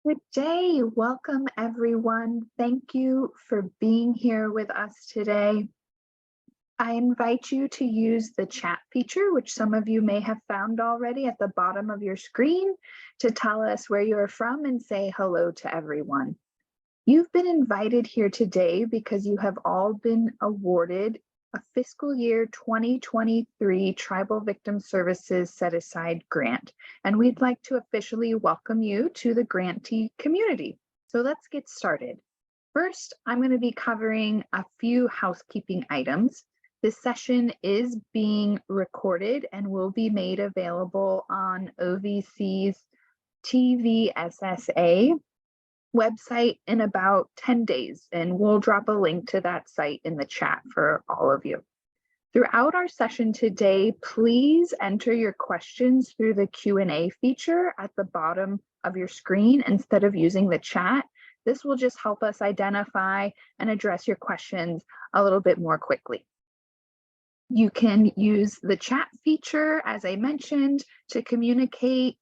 Good day. Welcome, everyone. Thank you for being here with us today. I invite you to use the chat feature, which some of you may have found already at the bottom of your screen, to tell us where you're from and say hello to everyone. You've been invited here today because you have all been awarded a fiscal year 2023 Tribal Victim Services Set-Aside grant, and we'd like to officially welcome you to the grantee community. So let's get started. First, I'm going to be covering a few housekeeping items. This session is being recorded and will be made available on OVC's TVSSA website in about 10 days, and we'll drop a link to that site in the chat for all of you. Throughout our session today, please enter your questions through the Q&A feature at the bottom of your screen instead of using the chat. This will just help us identify and address your questions a little bit more quickly. You can use the chat feature, as I mentioned, to communicate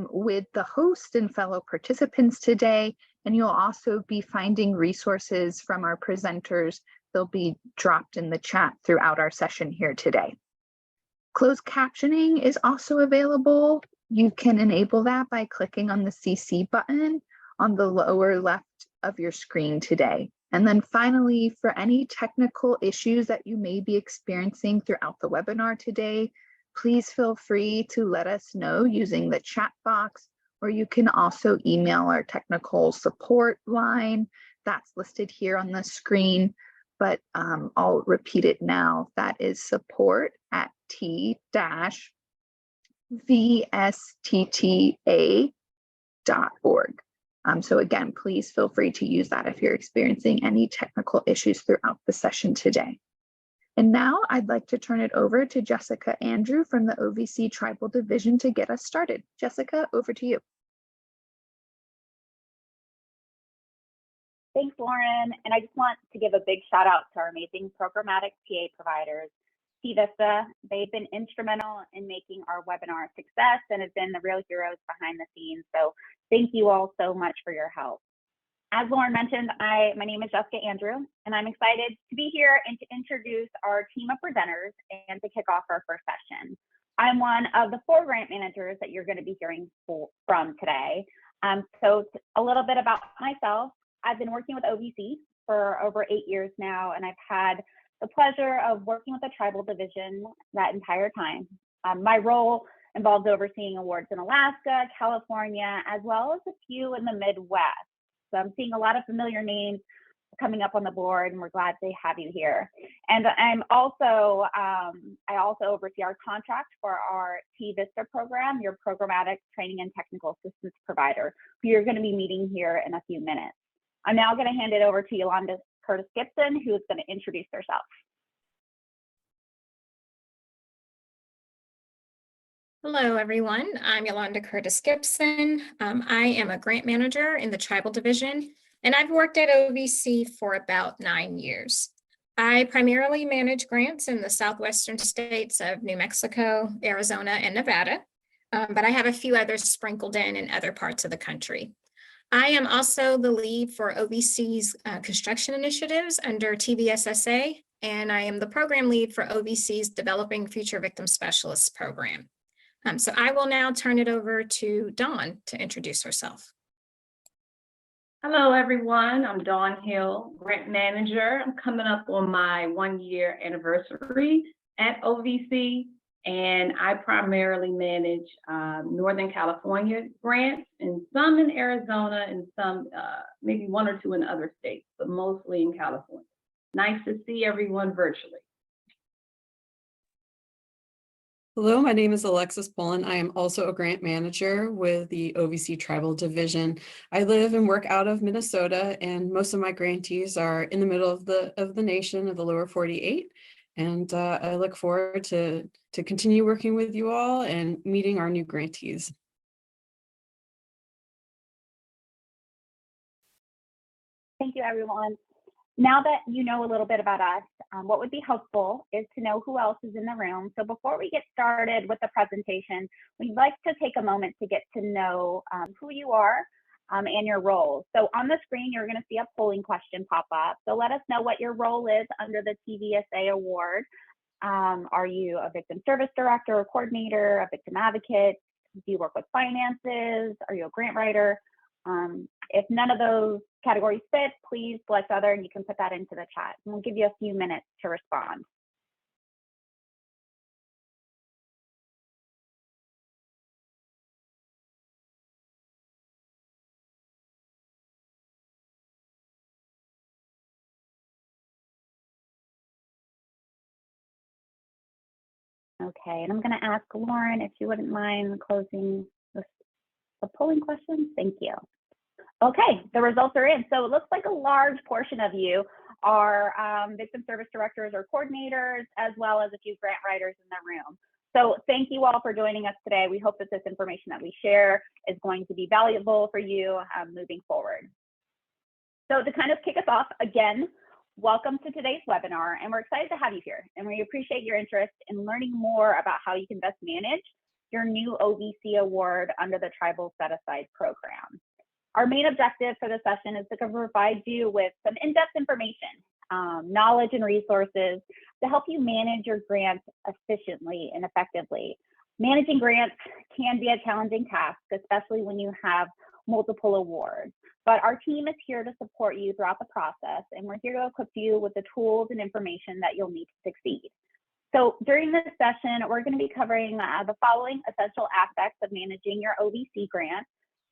with the host and fellow participants today, and you'll also be finding resources from our presenters. They'll be dropped in the chat throughout our session here today. Closed captioning is also available. You can enable that by clicking on the CC button on the lower left of your screen today. And then finally, for any technical issues that you may be experiencing throughout the webinar today, please feel free to let us know using the chat box, or you can also email our technical support line that's listed here on the screen, but I'll repeat it now. That is support@t-vstta.org. So again, please feel free to use that if you're experiencing any technical issues throughout the session today. And now I'd like to turn it over to Jessica Andrew from the OVC Tribal Division to get us started. Jessica, over to you. Thanks, Lauren. And I just want to give a big shout out to our amazing programmatic TA providers, TVSSA. They've been instrumental in making our webinar a success and have been the real heroes behind the scenes. So thank you all so much for your help. As Lauren mentioned, my name is Jessica Andrew, and I'm excited to be here and to introduce our team of presenters and to kick off our first session. I'm one of the 4 grant managers that you're going to be hearing from today. So a little bit about myself. I've been working with OVC for over 8 years now, and I've had the pleasure of working with the tribal division that entire time. My role involves overseeing awards in Alaska, California, as well as a few in the Midwest. So I'm seeing a lot of familiar names coming up on the board, and we're glad to have you here. And I also oversee our contract for our TVSSA program, your programmatic training and technical assistance provider, who you're going to be meeting here in a few minutes. I'm now going to hand it over to Yolanda Curtis Gibson, who is going to introduce herself. Hello, everyone. I'm Yolanda Curtis Gibson. I am a grant manager in the Tribal Division, and I've worked at OVC for about 9 years. I primarily manage grants in the southwestern states of New Mexico, Arizona, and Nevada, but I have a few others sprinkled in other parts of the country. I am also the lead for OVC's construction initiatives under TVSSA, and I am the program lead for OVC's Developing Future Victim Specialists program. So I will now turn it over to Dawn to introduce herself. Hello, everyone. I'm Dawn Hill, grant manager. I'm coming up on my 1-year anniversary at OVC, and I primarily manage Northern California grants, and some in Arizona, and some maybe 1 or 2 in other states, but mostly in California. Nice to see everyone virtually. Hello, my name is Alexis Pullen. I am also a grant manager with the OVC Tribal Division. I live and work out of Minnesota, and most of my grantees are in the middle of the nation of the lower 48. And I look forward to continue working with you all and meeting our new grantees. Thank you, everyone. Now that you know a little bit about us, what would be helpful is to know who else is in the room. So before we get started with the presentation, we'd like to take a moment to get to know who you are and your roles. So on the screen, you're going to see a polling question pop up. So let us know what your role is under the TVSSA award. Are you a victim service director or coordinator, a victim advocate? Do you work with finances? Are you a grant writer? If none of those categories fit, please select other and you can put that into the chat. And we'll give you a few minutes to respond. Okay, and I'm going to ask Lauren if you wouldn't mind closing the polling questions. Thank you. Okay, the results are in. So it looks like a large portion of you are victim service directors or coordinators, as well as a few grant writers in the room. So thank you all for joining us today. We hope that this information that we share is going to be valuable for you moving forward. So to kind of kick us off again, welcome to today's webinar, and we're excited to have you here. And we appreciate your interest in learning more about how you can best manage your new OVC award under the Tribal Set-Aside program. Our main objective for the session is to provide you with some in-depth information, knowledge and resources to help you manage your grants efficiently and effectively. Managing grants can be a challenging task, especially when you have multiple awards. But our team is here to support you throughout the process, and we're here to equip you with the tools and information that you'll need to succeed. So during this session, we're going to be covering the following essential aspects of managing your OVC grant.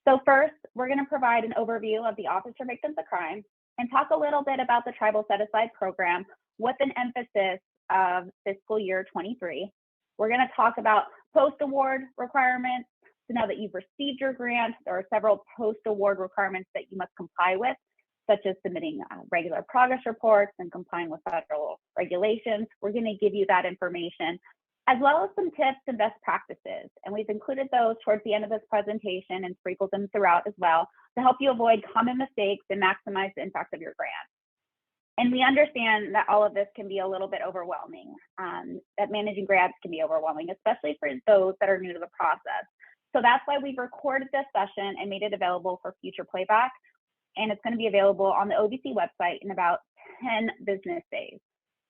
So first, we're going to provide an overview of the Office for Victims of Crime and talk a little bit about the Tribal Set-Aside program with an emphasis of fiscal year 23. We're going to talk about post-award requirements. So now that you've received your grant, there are several post-award requirements that you must comply with, such as submitting regular progress reports and complying with federal regulations. We're going to give you that information, as well as some tips and best practices. And we've included those towards the end of this presentation and sprinkled them throughout as well to help you avoid common mistakes and maximize the impact of your grant. And we understand that all of this can be a little bit overwhelming, that managing grants can be overwhelming, especially for those that are new to the process. So that's why we've recorded this session and made it available for future playback. And it's going to be available on the OVC website in about 10 business days.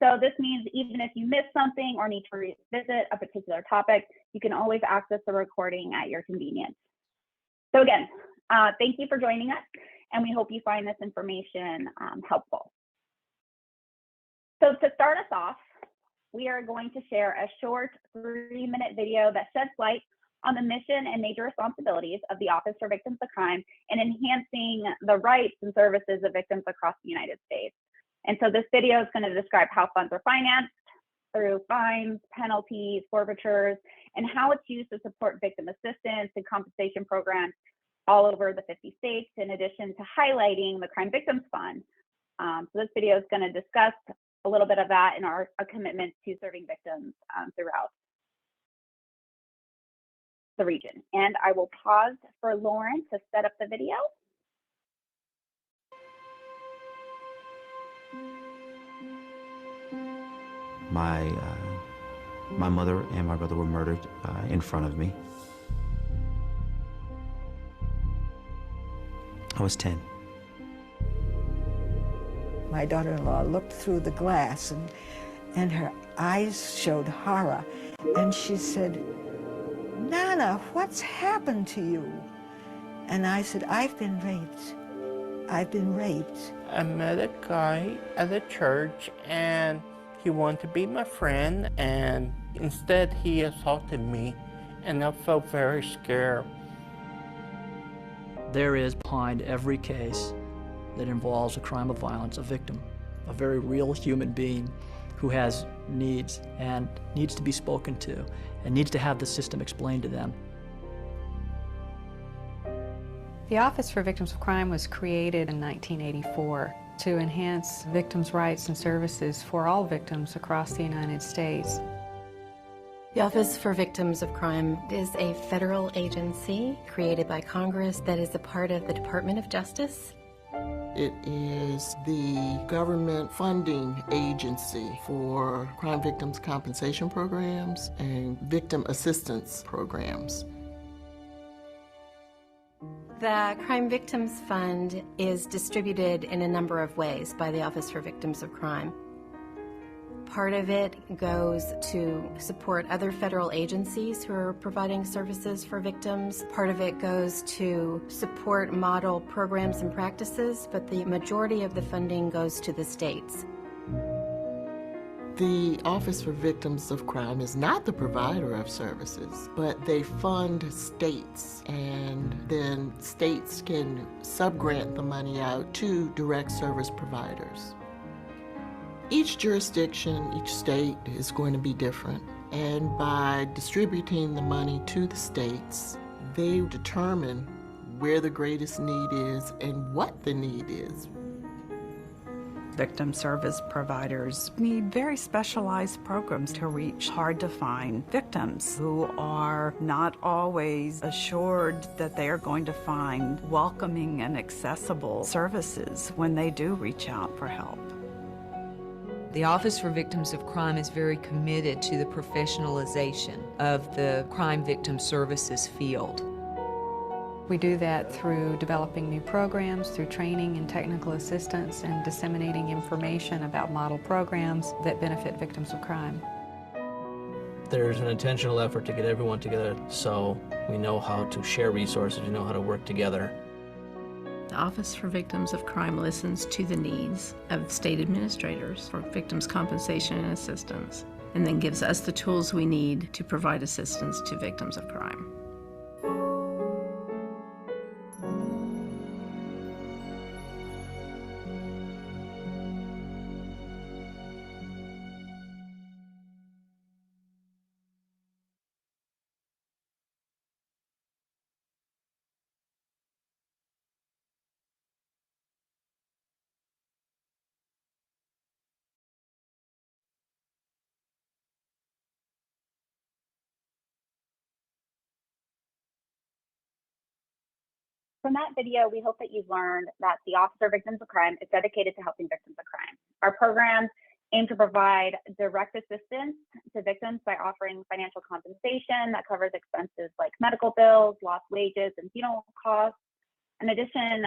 So this means even if you miss something or need to revisit a particular topic, you can always access the recording at your convenience. So again, thank you for joining us, and we hope you find this information helpful. So to start us off, we are going to share a short 3-minute video that sheds light on the mission and major responsibilities of the Office for Victims of Crime in enhancing the rights and services of victims across the United States. And so this video is going to describe how funds are financed through fines, penalties, forfeitures, and how it's used to support victim assistance and compensation programs all over the 50 states, in addition to highlighting the Crime Victims Fund. So this video is going to discuss a little bit of that and our commitment to serving victims throughout the region. And I will pause for Lauren to set up the video. My mother and my brother were murdered in front of me. I was 10. My daughter-in-law looked through the glass and her eyes showed horror. And she said, "Nana, what's happened to you?" And I said, "I've been raped. I've been raped." I met a guy at a church and he wanted to be my friend, and instead he assaulted me, and I felt very scared. There is behind every case that involves a crime of violence a victim, a very real human being who has needs and needs to be spoken to and needs to have the system explained to them. The Office for Victims of Crime was created in 1984 to enhance victims' rights and services for all victims across the United States. The Office for Victims of Crime is a federal agency created by Congress that is a part of the Department of Justice. It is the government funding agency for crime victims compensation programs and victim assistance programs. The Crime Victims Fund is distributed in a number of ways by the Office for Victims of Crime. Part of it goes to support other federal agencies who are providing services for victims. Part of it goes to support model programs and practices, but the majority of the funding goes to the states. The Office for Victims of Crime is not the provider of services, but they fund states, and then states can subgrant the money out to direct service providers. Each jurisdiction, each state is going to be different, and by distributing the money to the states, they determine where the greatest need is and what the need is. Victim service providers need very specialized programs to reach hard-to-find victims who are not always assured that they are going to find welcoming and accessible services when they do reach out for help. The Office for Victims of Crime is very committed to the professionalization of the crime victim services field. We do that through developing new programs, through training and technical assistance, and disseminating information about model programs that benefit victims of crime. There's an intentional effort to get everyone together so we know how to share resources, we know how to work together. The Office for Victims of Crime listens to the needs of state administrators for victims' compensation and assistance, and then gives us the tools we need to provide assistance to victims of crime. From that video, we hope that you've learned that the Office for Victims of Crime is dedicated to helping victims of crime. Our programs aim to provide direct assistance to victims by offering financial compensation that covers expenses like medical bills, lost wages, and funeral costs. In addition,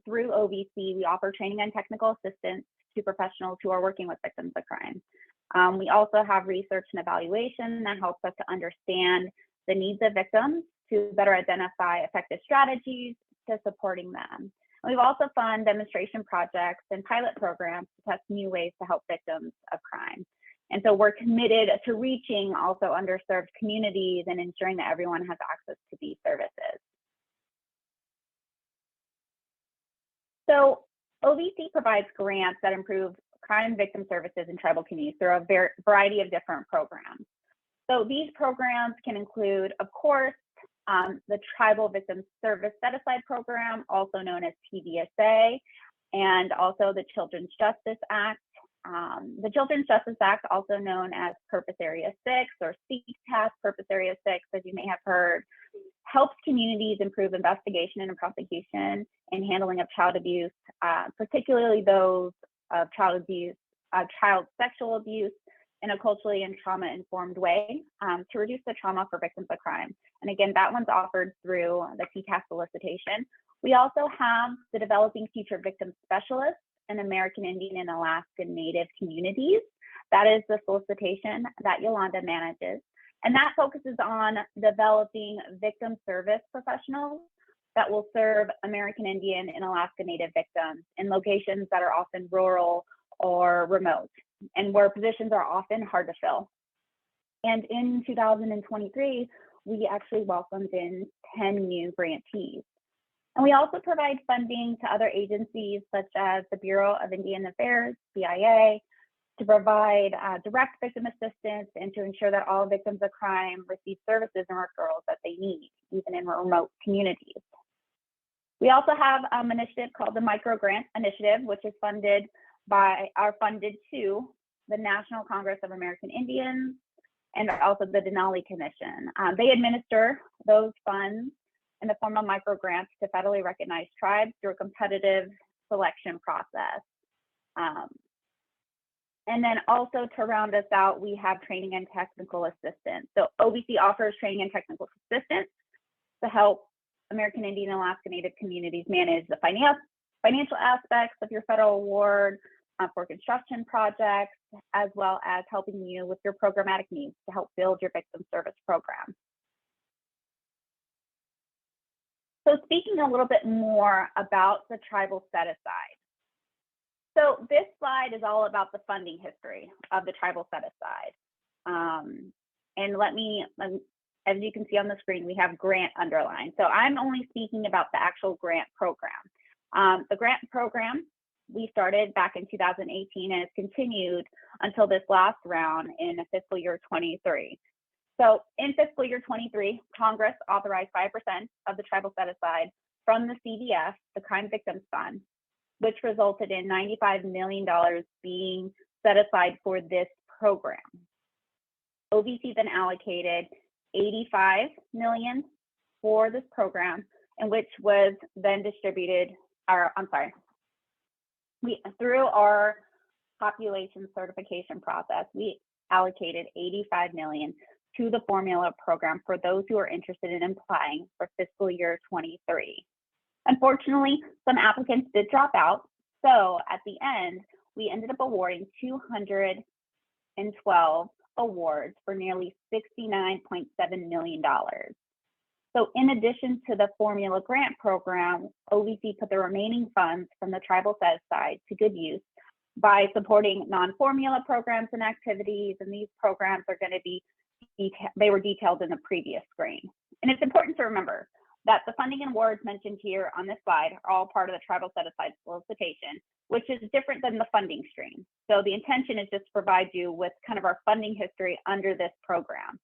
through OVC, we offer training and technical assistance to professionals who are working with victims of crime. We also have research and evaluation that helps us to understand the needs of victims to better identify effective strategies to supporting them. And we've also funded demonstration projects and pilot programs to test new ways to help victims of crime. And so we're committed to reaching also underserved communities and ensuring that everyone has access to these services. So OVC provides grants that improve crime victim services in tribal communities through a variety of different programs. So these programs can include, of course, the Tribal Victim Service Set-Aside Program, also known as TVSSA, and also the Children's Justice Act. The Children's Justice Act, also known as Purpose Area 6 or CTAS Purpose Area 6, as you may have heard, helps communities improve investigation and prosecution and handling of child abuse, particularly those of child sexual abuse, in a culturally and trauma-informed way to reduce the trauma for victims of crime. And again, that one's offered through the CTAS solicitation. We also have the Developing Future Victim Specialists in American Indian and Alaska Native communities. That is the solicitation that Yolanda manages. And that focuses on developing victim service professionals that will serve American Indian and Alaska Native victims in locations that are often rural or remote, and where positions are often hard to fill. And in 2023, we actually welcomed in 10 new grantees. And we also provide funding to other agencies such as the Bureau of Indian Affairs, BIA, to provide direct victim assistance and to ensure that all victims of crime receive services and referrals that they need, even in remote communities. We also have an initiative called the Micro Grant Initiative, which is funded to the National Congress of American Indians and also the Denali Commission. They administer those funds in the form of micro grants to federally recognized tribes through a competitive selection process. And then also to round us out, we have training and technical assistance. So OVC offers training and technical assistance to help American Indian and Alaska Native communities manage the financial aspects of your federal award for construction projects, as well as helping you with your programmatic needs to help build your victim service program. So speaking a little bit more about the tribal set-aside. So this slide is all about the funding history of the tribal set-aside. And as you can see on the screen, we have grant underlined. So I'm only speaking about the actual grant program. The grant program, we started back in 2018 and it's continued until this last round in fiscal year 23. So in fiscal year 23, Congress authorized 5% of the tribal set-aside from the CVF, the Crime Victims Fund, which resulted in $95 million being set aside for this program. OVC then allocated $85 million for this program, and which was then distributed, through our population certification process, we allocated $85 million to the formula program for those who are interested in applying for fiscal year 23. Unfortunately, some applicants did drop out. So at the end, we ended up awarding 212 awards for nearly $69.7 million. So in addition to the formula grant program, OVC put the remaining funds from the tribal set-aside to good use by supporting non-formula programs and activities. And these programs are going to be, they were detailed in the previous screen. And it's important to remember that the funding and awards mentioned here on this slide are all part of the tribal set-aside solicitation, which is different than the funding stream. So the intention is just to provide you with kind of our funding history under this program.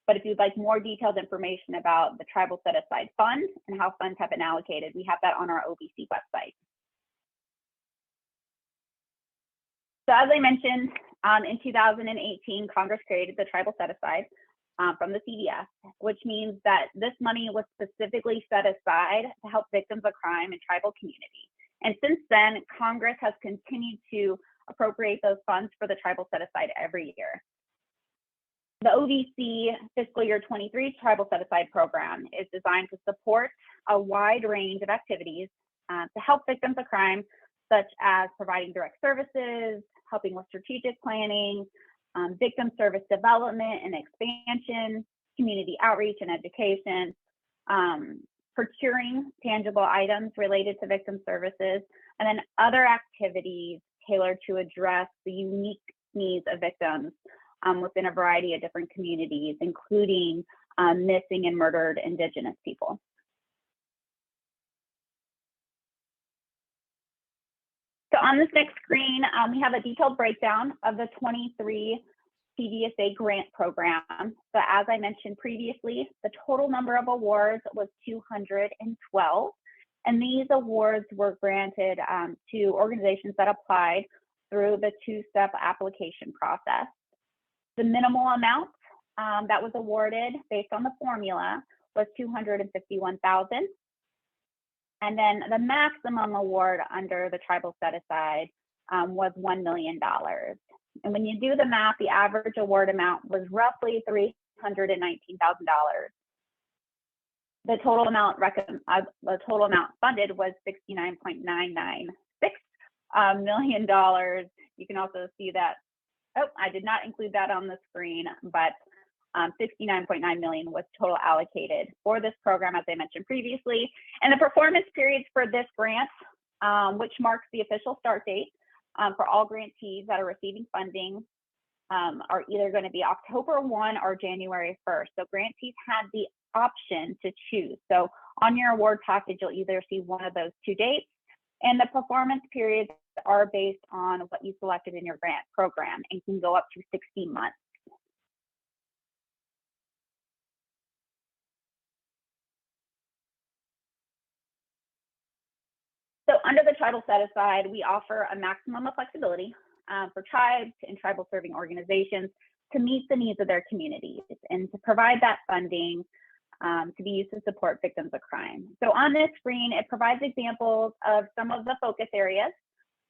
But if you'd like more detailed information about the tribal set-aside fund and how funds have been allocated, we have that on our OVC website. So as I mentioned, in 2018, Congress created the tribal set-aside from the CVS, which means that this money was specifically set aside to help victims of crime in tribal communities. And since then, Congress has continued to appropriate those funds for the tribal set-aside every year. The OVC fiscal year 23 tribal set-aside program is designed to support a wide range of activities to help victims of crime, such as providing direct services, helping with strategic planning, victim service development and expansion, community outreach and education, procuring tangible items related to victim services, and then other activities tailored to address the unique needs of victims within a variety of different communities, including missing and murdered Indigenous people. So on this next screen, we have a detailed breakdown of the 23 TVSSA grant program. So as I mentioned previously, the total number of awards was 212. And these awards were granted to organizations that applied through the two-step application process. The minimal amount that was awarded based on the formula was $251,000. And then the maximum award under the tribal set-aside was $1 million. And when you do the math, the average award amount was roughly $319,000. The total amount funded was $69.996 million. You can also see that. Oh, I did not include that on the screen, but 69.9 million was total allocated for this program, as I mentioned previously. And the performance periods for this grant, which marks the official start date for all grantees that are receiving funding, are either going to be October 1 or January 1st. So grantees had the option to choose. So on your award package, you'll either see one of those two dates, and the performance periods are based on what you selected in your grant program and can go up to 60 months. So under the tribal set-aside, we offer a maximum of flexibility for tribes and tribal serving organizations to meet the needs of their communities and to provide that funding to be used to support victims of crime. So on this screen, it provides examples of some of the focus areas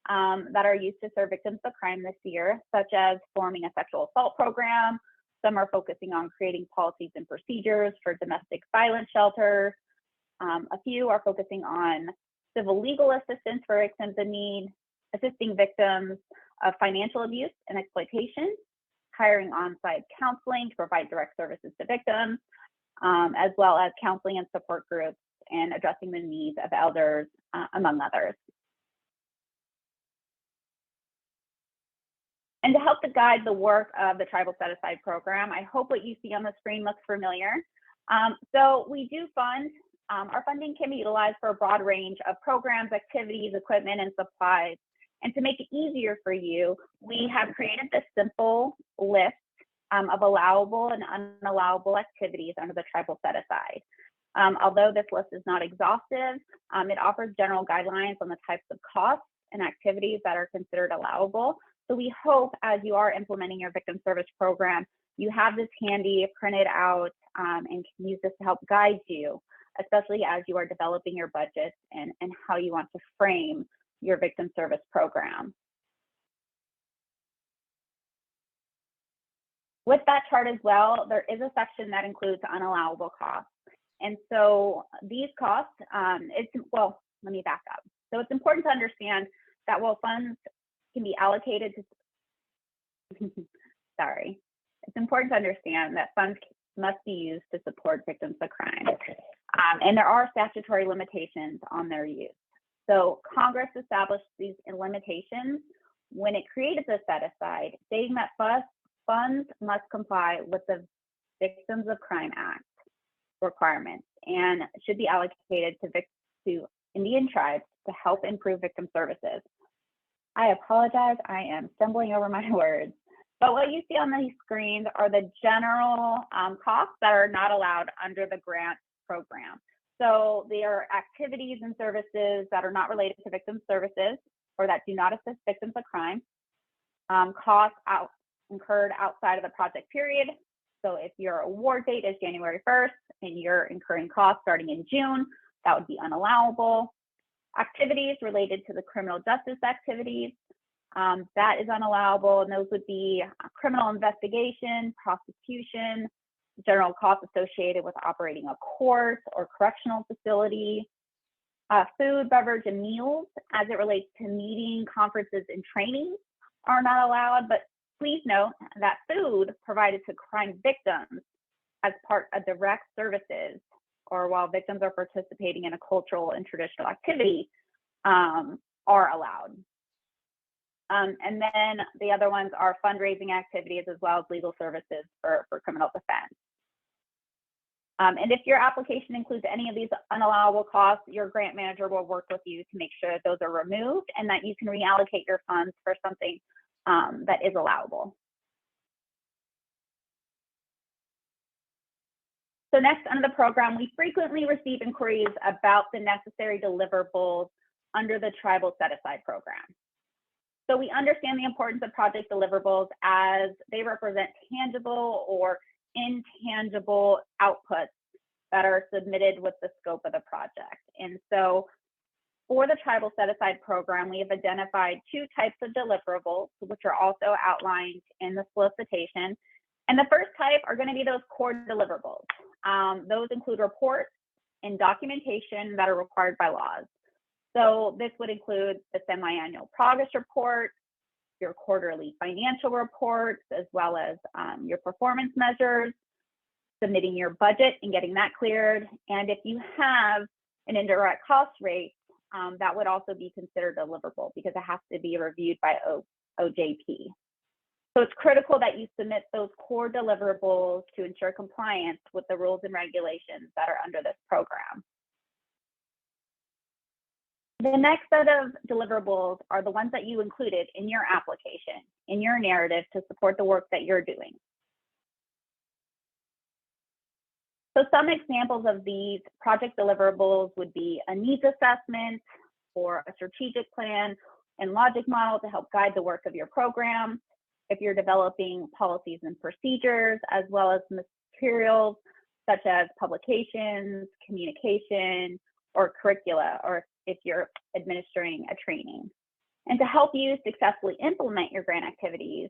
that are used to serve victims of crime this year, such as forming a sexual assault program. Some are focusing on creating policies and procedures for domestic violence shelters, A few are focusing on civil legal assistance for victims in need, assisting victims of financial abuse and exploitation, hiring on-site counseling to provide direct services to victims, as well as counseling and support groups and addressing the needs of elders, among others. And to help to guide the work of the Tribal Set Aside program, I hope what you see on the screen looks familiar. So we do fund, our funding can be utilized for a broad range of programs, activities, equipment, and supplies. And to make it easier for you, we have created this simple list of allowable and unallowable activities under the Tribal Set Aside. Although this list is not exhaustive, it offers general guidelines on the types of costs and activities that are considered allowable. So we hope as you are implementing your victim service program, you have this handy, printed out, and can use this to help guide you, especially as you are developing your budget and how you want to frame your victim service program. With that chart as well, there is a section that includes unallowable costs. And so these costs, well, let me back up. So it's important to understand that while funds can be allocated to, it's important to understand that funds must be used to support victims of crime. And there are statutory limitations on their use. So Congress established these limitations when it created the set aside, stating that funds must comply with the Victims of Crime Act requirements and should be allocated to Indian tribes to help improve victim services. I apologize, I am stumbling over my words. But what you see on these screens are the general costs that are not allowed under the grant program. So they are activities and services that are not related to victim services or that do not assist victims of crime. Costs incurred outside of the project period. So if your award date is January 1st and you're incurring costs starting in June, that would be unallowable. Activities related to the criminal justice activities, that is unallowable, and those would be criminal investigation, prosecution, general costs associated with operating a court or correctional facility, food, beverage, and meals as it relates to meeting, conferences, and trainings are not allowed, but please note that food provided to crime victims as part of direct services or while victims are participating in a cultural and traditional activity are allowed. And then the other ones are fundraising activities as well as legal services for criminal defense. And if your application includes any of these unallowable costs, your grant manager will work with you to make sure that those are removed and that you can reallocate your funds for something that is allowable. So next, under the program, we frequently receive inquiries about the necessary deliverables under the Tribal Set Aside program. So we understand the importance of project deliverables as they represent tangible or intangible outputs that are submitted with the scope of the project. And so for the Tribal Set Aside program, we have identified two types of deliverables, which are also outlined in the solicitation. And the first type are going to be those core deliverables. Those include reports and documentation that are required by laws. So this would include the semi-annual progress report, your quarterly financial reports, as well as your performance measures, submitting your budget and getting that cleared. And if you have an indirect cost rate, that would also be considered deliverable because it has to be reviewed by OJP. So it's critical that you submit those core deliverables to ensure compliance with the rules and regulations that are under this program. The next set of deliverables are the ones that you included in your application, in your narrative to support the work that you're doing. So some examples of these project deliverables would be a needs assessment or a strategic plan and logic model to help guide the work of your program. If you're developing policies and procedures, as well as materials such as publications, communication, or curricula, or if you're administering a training. And to help you successfully implement your grant activities,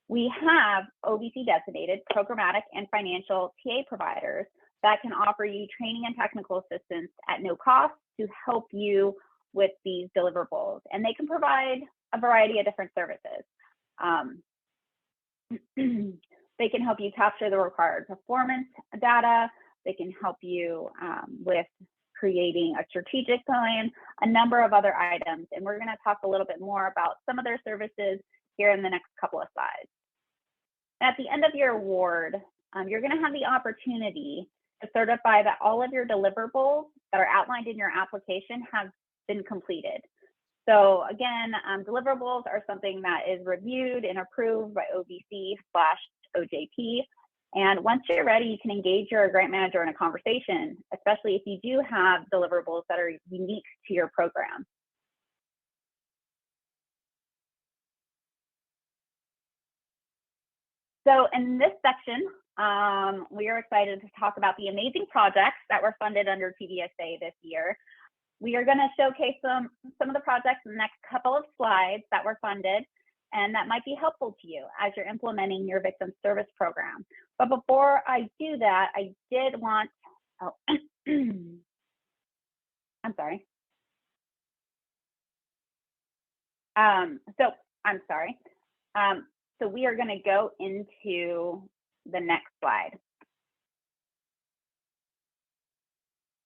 we have OVC designated programmatic and financial TA providers that can offer you training and technical assistance at no cost to help you with these deliverables. And they can provide a variety of different services. They can help you capture the required performance data. They can help you with creating a strategic plan, a number of other items. And we're going to talk a little bit more about some of their services here in the next couple of slides. At the end of your award, you're going to have the opportunity to certify that all of your deliverables that are outlined in your application have been completed. So again, deliverables are something that is reviewed and approved by OVC/OJP. And once you're ready, you can engage your grant manager in a conversation, especially if you do have deliverables that are unique to your program. So in this section, we are excited to talk about the amazing projects that were funded under TVSSA this year. We are going to showcase some of the projects in the next couple of slides that were funded, and that might be helpful to you as you're implementing your victim service program. But before I do that, I did want, I'm sorry. So we are going to go into the next slide.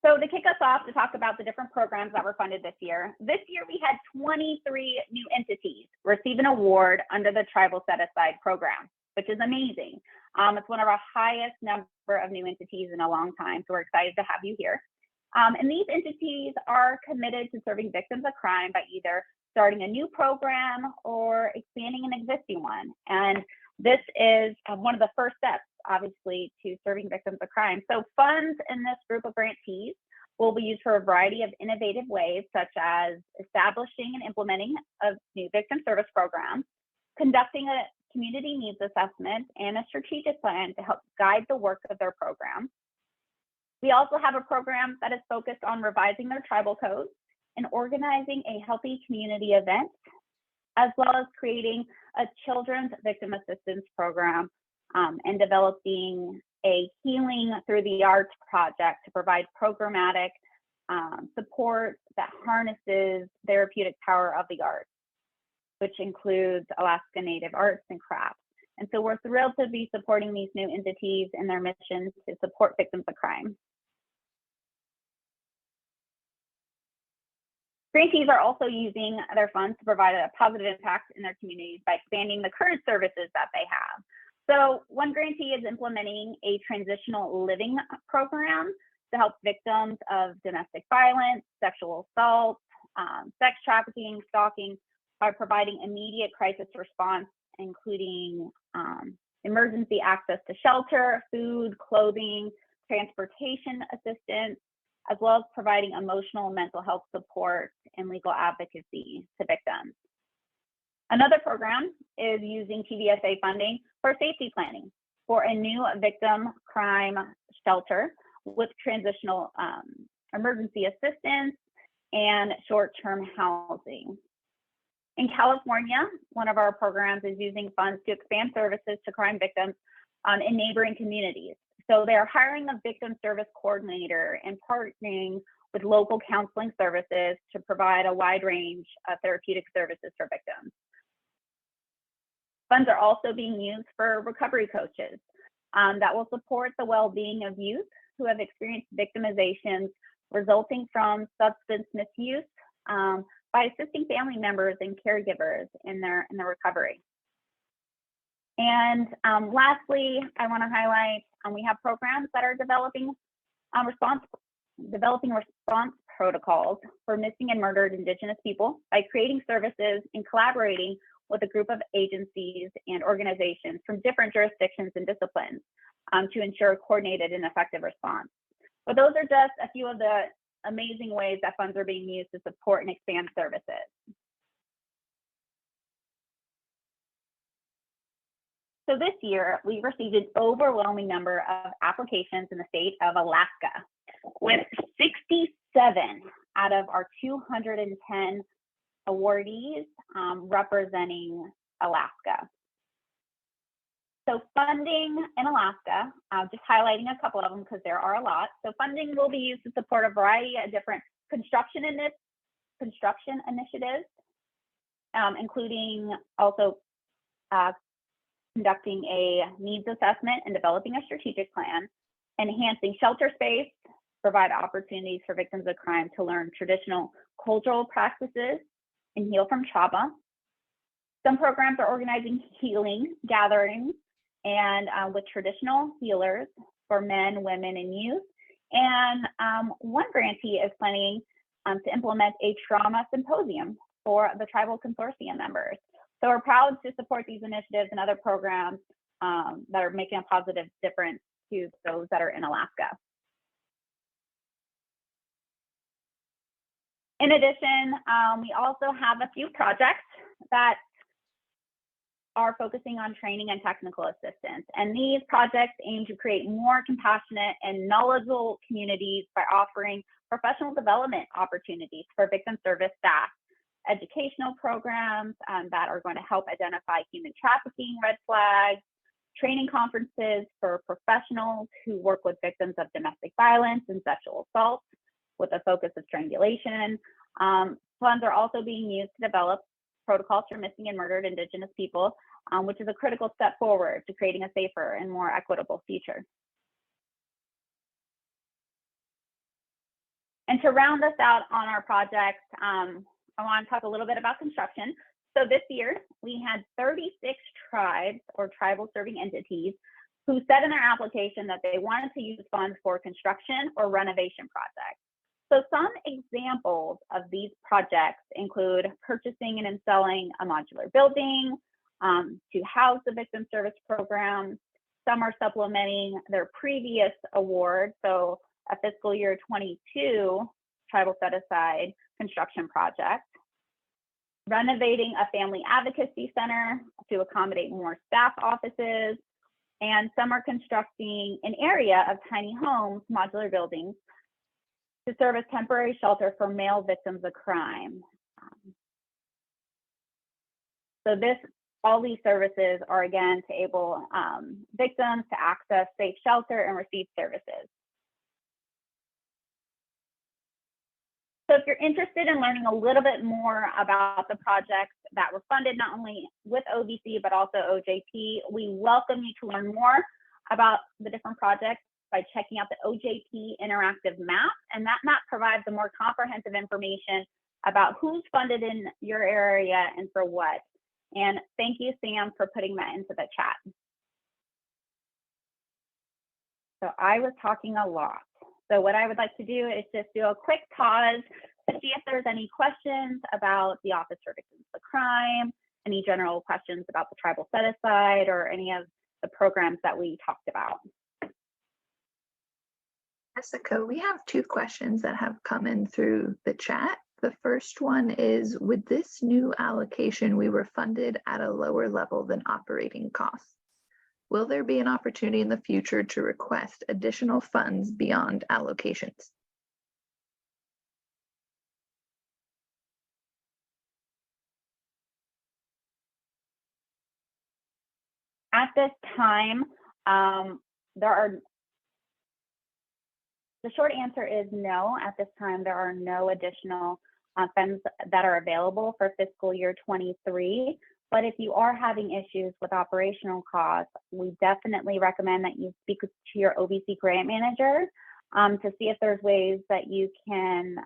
So to kick us off, to talk about the different programs that were funded this year we had 23 new entities receive an award under the Tribal Set Aside program, which is amazing. It's one of our highest number of new entities in a long time, so we're excited to have you here. And these entities are committed to serving victims of crime by either starting a new program or expanding an existing one. And this is one of the first steps, obviously, to serving victims of crime. So funds in this group of grantees will be used for a variety of innovative ways, such as establishing and implementing a new victim service program, conducting a community needs assessment, and a strategic plan to help guide the work of their program. We also have a program that is focused on revising their tribal codes and organizing a healthy community event, as well as creating a children's victim assistance program and developing a healing through the arts project to provide programmatic support that harnesses therapeutic power of the arts, which includes Alaska Native arts and crafts. And so we're thrilled to be supporting these new entities in their mission to support victims of crime. Grantees are also using their funds to provide a positive impact in their communities by expanding the current services that they have. So one grantee is implementing a transitional living program to help victims of domestic violence, sexual assault, sex trafficking, stalking, by providing immediate crisis response, including emergency access to shelter, food, clothing, transportation assistance, as well as providing emotional and mental health support and legal advocacy to victims. Another program is using TVSSA funding for safety planning for a new victim crime shelter with transitional emergency assistance and short-term housing. In California, one of our programs is using funds to expand services to crime victims in neighboring communities. So they're hiring a victim service coordinator and partnering with local counseling services to provide a wide range of therapeutic services for victims. Funds are also being used for recovery coaches that will support the well-being of youth who have experienced victimizations resulting from substance misuse by assisting family members and caregivers in their recovery. And lastly, I want to highlight we have programs that are developing response protocols for missing and murdered Indigenous people by creating services and collaborating with a group of agencies and organizations from different jurisdictions and disciplines to ensure a coordinated and effective response. But those are just a few of the amazing ways that funds are being used to support and expand services. So this year, we received an overwhelming number of applications in the state of Alaska, with 67 out of our 210 awardees representing Alaska. So funding in Alaska, just highlighting a couple of them because there are a lot. So funding will be used to support a variety of different construction initiatives, including also conducting a needs assessment and developing a strategic plan, enhancing shelter space, provide opportunities for victims of crime to learn traditional cultural practices and heal from trauma. Some programs are organizing healing gatherings and with traditional healers for men, women, and youth. And one grantee is planning to implement a trauma symposium for the tribal consortium members. So we're proud to support these initiatives and other programs that are making a positive difference to those that are in Alaska. In addition, we also have a few projects that are focusing on training and technical assistance. And these projects aim to create more compassionate and knowledgeable communities by offering professional development opportunities for victim service staff, educational programs that are going to help identify human trafficking red flags, training conferences for professionals who work with victims of domestic violence and sexual assault with a focus of strangulation. Funds are also being used to develop protocols for missing and murdered Indigenous people, which is a critical step forward to creating a safer and more equitable future. And to round us out on our project, I want to talk a little bit about construction. So this year, we had 36 tribes or tribal serving entities who said in their application that they wanted to use funds for construction or renovation projects. So some examples of these projects include purchasing and installing a modular building to house the victim service program. Some are supplementing their previous award. So a fiscal year 22 tribal set aside construction project. Renovating a family advocacy center to accommodate more staff offices. And some are constructing an area of tiny homes, modular buildings, to serve as temporary shelter for male victims of crime. So all these services are again to enable victims to access safe shelter and receive services. So if you're interested in learning a little bit more about the projects that were funded not only with OVC but also OJP, we welcome you to learn more about the different projects by checking out the OJP interactive map. And that map provides a more comprehensive information about who's funded in your area and for what. And thank you, Sam, for putting that into the chat. So I was talking a lot. So what I would like to do is just do a quick pause to see if there's any questions about the Office for Victims of Crime, any general questions about the tribal set aside, or any of the programs that we talked about. Jessica, we have two questions that have come in through the chat. The first one is, with this new allocation, we were funded at a lower level than operating costs. Will there be an opportunity in the future to request additional funds beyond allocations? At this time, the short answer is no. At this time, there are no additional funds that are available for fiscal year 23. But if you are having issues with operational costs, we definitely recommend that you speak to your OVC grant manager to see if there's ways that you can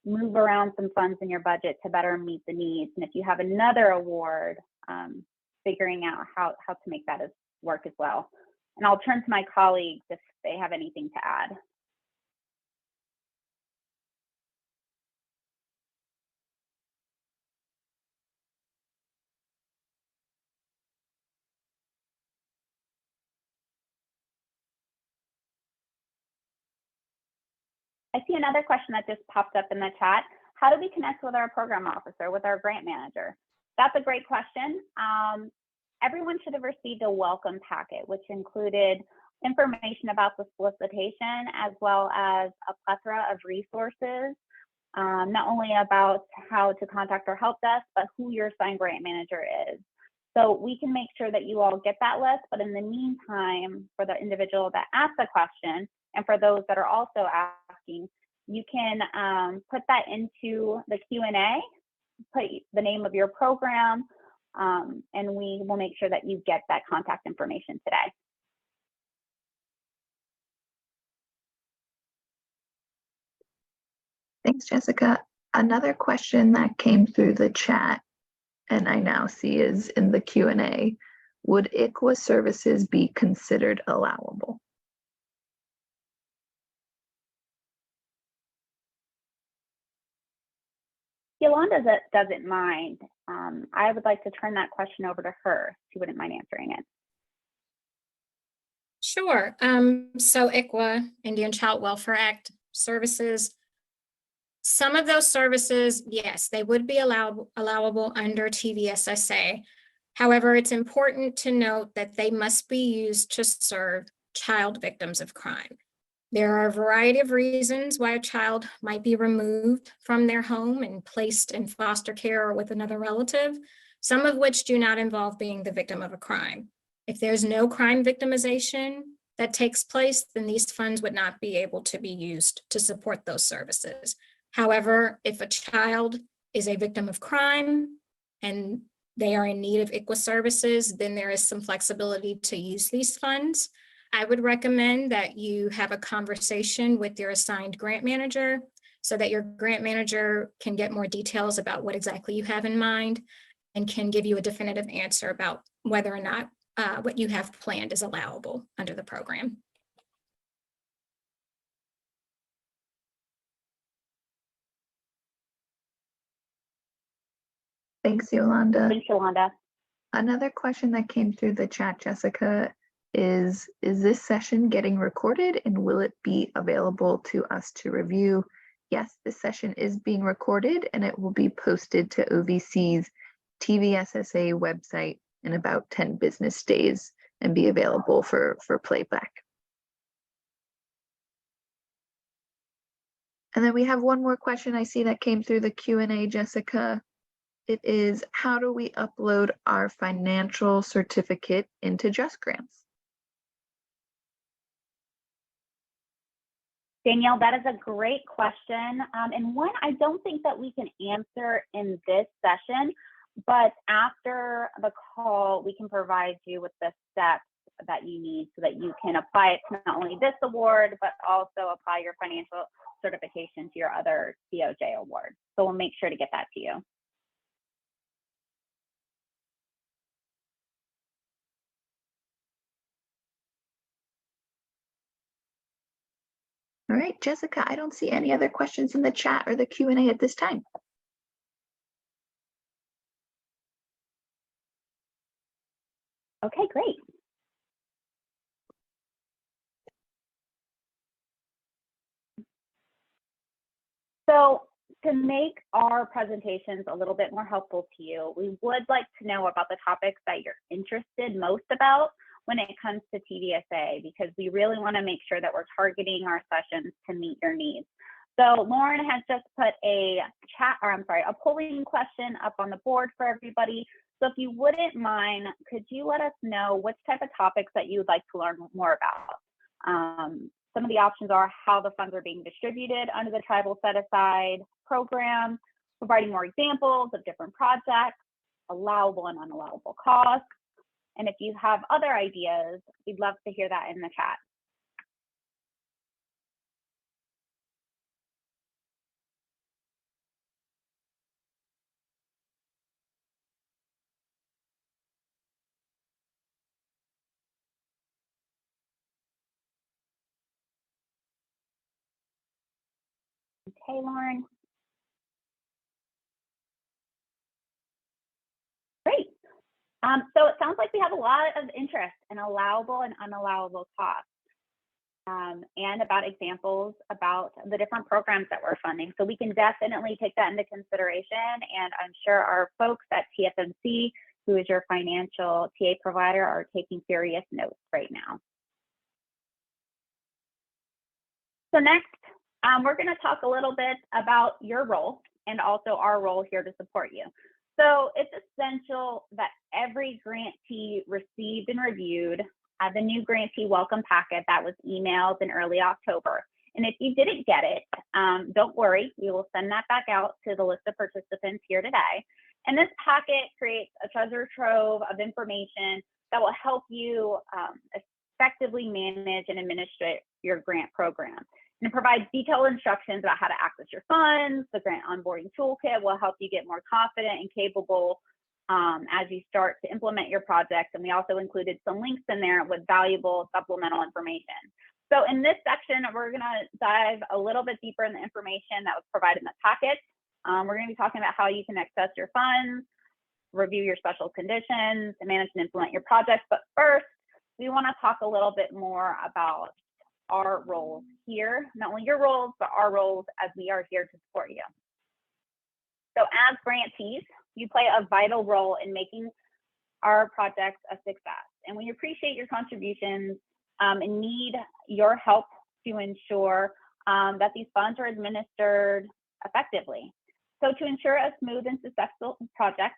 move around some funds in your budget to better meet the needs. And if you have another award, figuring out how to make that work as well. And I'll turn to my colleagues if they have anything to add. I see another question that just popped up in the chat. How do we connect with our program officer, with our grant manager? That's a great question. Everyone should have received a welcome packet, which included information about the solicitation, as well as a plethora of resources, not only about how to contact our help desk, but who your assigned grant manager is. So we can make sure that you all get that list, but in the meantime, for the individual that asked the question, and for those that are also asking, you can put that into the Q&A, put the name of your program, and we will make sure that you get that contact information today. Thanks, Jessica. Another question that came through the chat, and I now see is in the Q&A, would ICWA services be considered allowable? Yolanda doesn't mind. I would like to turn that question over to her. She wouldn't mind answering it. Sure. So ICWA, Indian Child Welfare Act services, some of those services, yes, they would be allowable under TVSSA. However, it's important to note that they must be used to serve child victims of crime. There are a variety of reasons why a child might be removed from their home and placed in foster care or with another relative, some of which do not involve being the victim of a crime. If there's no crime victimization that takes place, then these funds would not be able to be used to support those services. However, if a child is a victim of crime and they are in need of ICWA services, then there is some flexibility to use these funds. I would recommend that you have a conversation with your assigned grant manager so that your grant manager can get more details about what exactly you have in mind and can give you a definitive answer about whether or not what you have planned is allowable under the program. Thanks, Yolanda. Thanks, Yolanda. Another question that came through the chat, Jessica, is this session getting recorded and will it be available to us to review? Yes, this session is being recorded and it will be posted to OVC's TVSSA website in about 10 business days and be available for playback. And then we have one more question I see that came through the Q&A, Jessica. It is, how do we upload our financial certificate into Just Grants? Danielle, that is a great question, and one I don't think that we can answer in this session, but after the call, we can provide you with the steps that you need so that you can apply it to not only this award, but also apply your financial certification to your other DOJ awards. So we'll make sure to get that to you. All right, Jessica, I don't see any other questions in the chat or the Q&A at this time. Okay, great. So to make our presentations a little bit more helpful to you, we would like to know about the topics that you're interested most about when it comes to TVSA, because we really want to make sure that we're targeting our sessions to meet your needs. So Lauren has just put a polling question up on the board for everybody. So if you wouldn't mind, could you let us know which type of topics that you would like to learn more about? Some of the options are how the funds are being distributed under the tribal set-aside program, providing more examples of different projects, allowable and unallowable costs. And if you have other ideas, we'd love to hear that in the chat. Okay, Lauren. Great. So it sounds like we have a lot of interest in allowable and unallowable costs, and about examples about the different programs that we're funding. So we can definitely take that into consideration, and I'm sure our folks at TFMC, who is your financial TA provider, are taking serious notes right now. So next, we're going to talk a little bit about your role and also our role here to support you. So it's essential that every grantee received and reviewed the new grantee welcome packet that was emailed in early October. And if you didn't get it, don't worry, we will send that back out to the list of participants here today. And this packet creates a treasure trove of information that will help you effectively manage and administrate your grant program. And it provides detailed instructions about how to access your funds. The grant onboarding toolkit will help you get more confident and capable as you start to implement your project. And we also included some links in there with valuable supplemental information. So in this section, we're gonna dive a little bit deeper in the information that was provided in the packet. We're gonna be talking about how you can access your funds, review your special conditions, and manage and implement your projects. But first, we wanna talk a little bit more about our roles here, not only your roles, but our roles as we are here to support you. So as grantees, you play a vital role in making our projects a success. And we appreciate your contributions and need your help to ensure that these funds are administered effectively. So to ensure a smooth and successful project,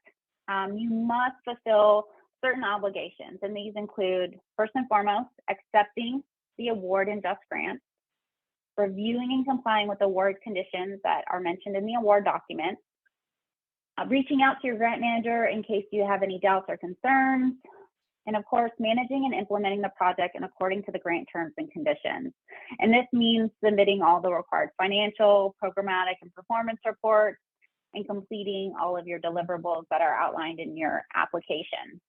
you must fulfill certain obligations. And these include, first and foremost, accepting the award and just grants, reviewing and complying with award conditions that are mentioned in the award document, reaching out to your grant manager in case you have any doubts or concerns, and of course, managing and implementing the project and according to the grant terms and conditions. And this means submitting all the required financial, programmatic, and performance reports, and completing all of your deliverables that are outlined in your application.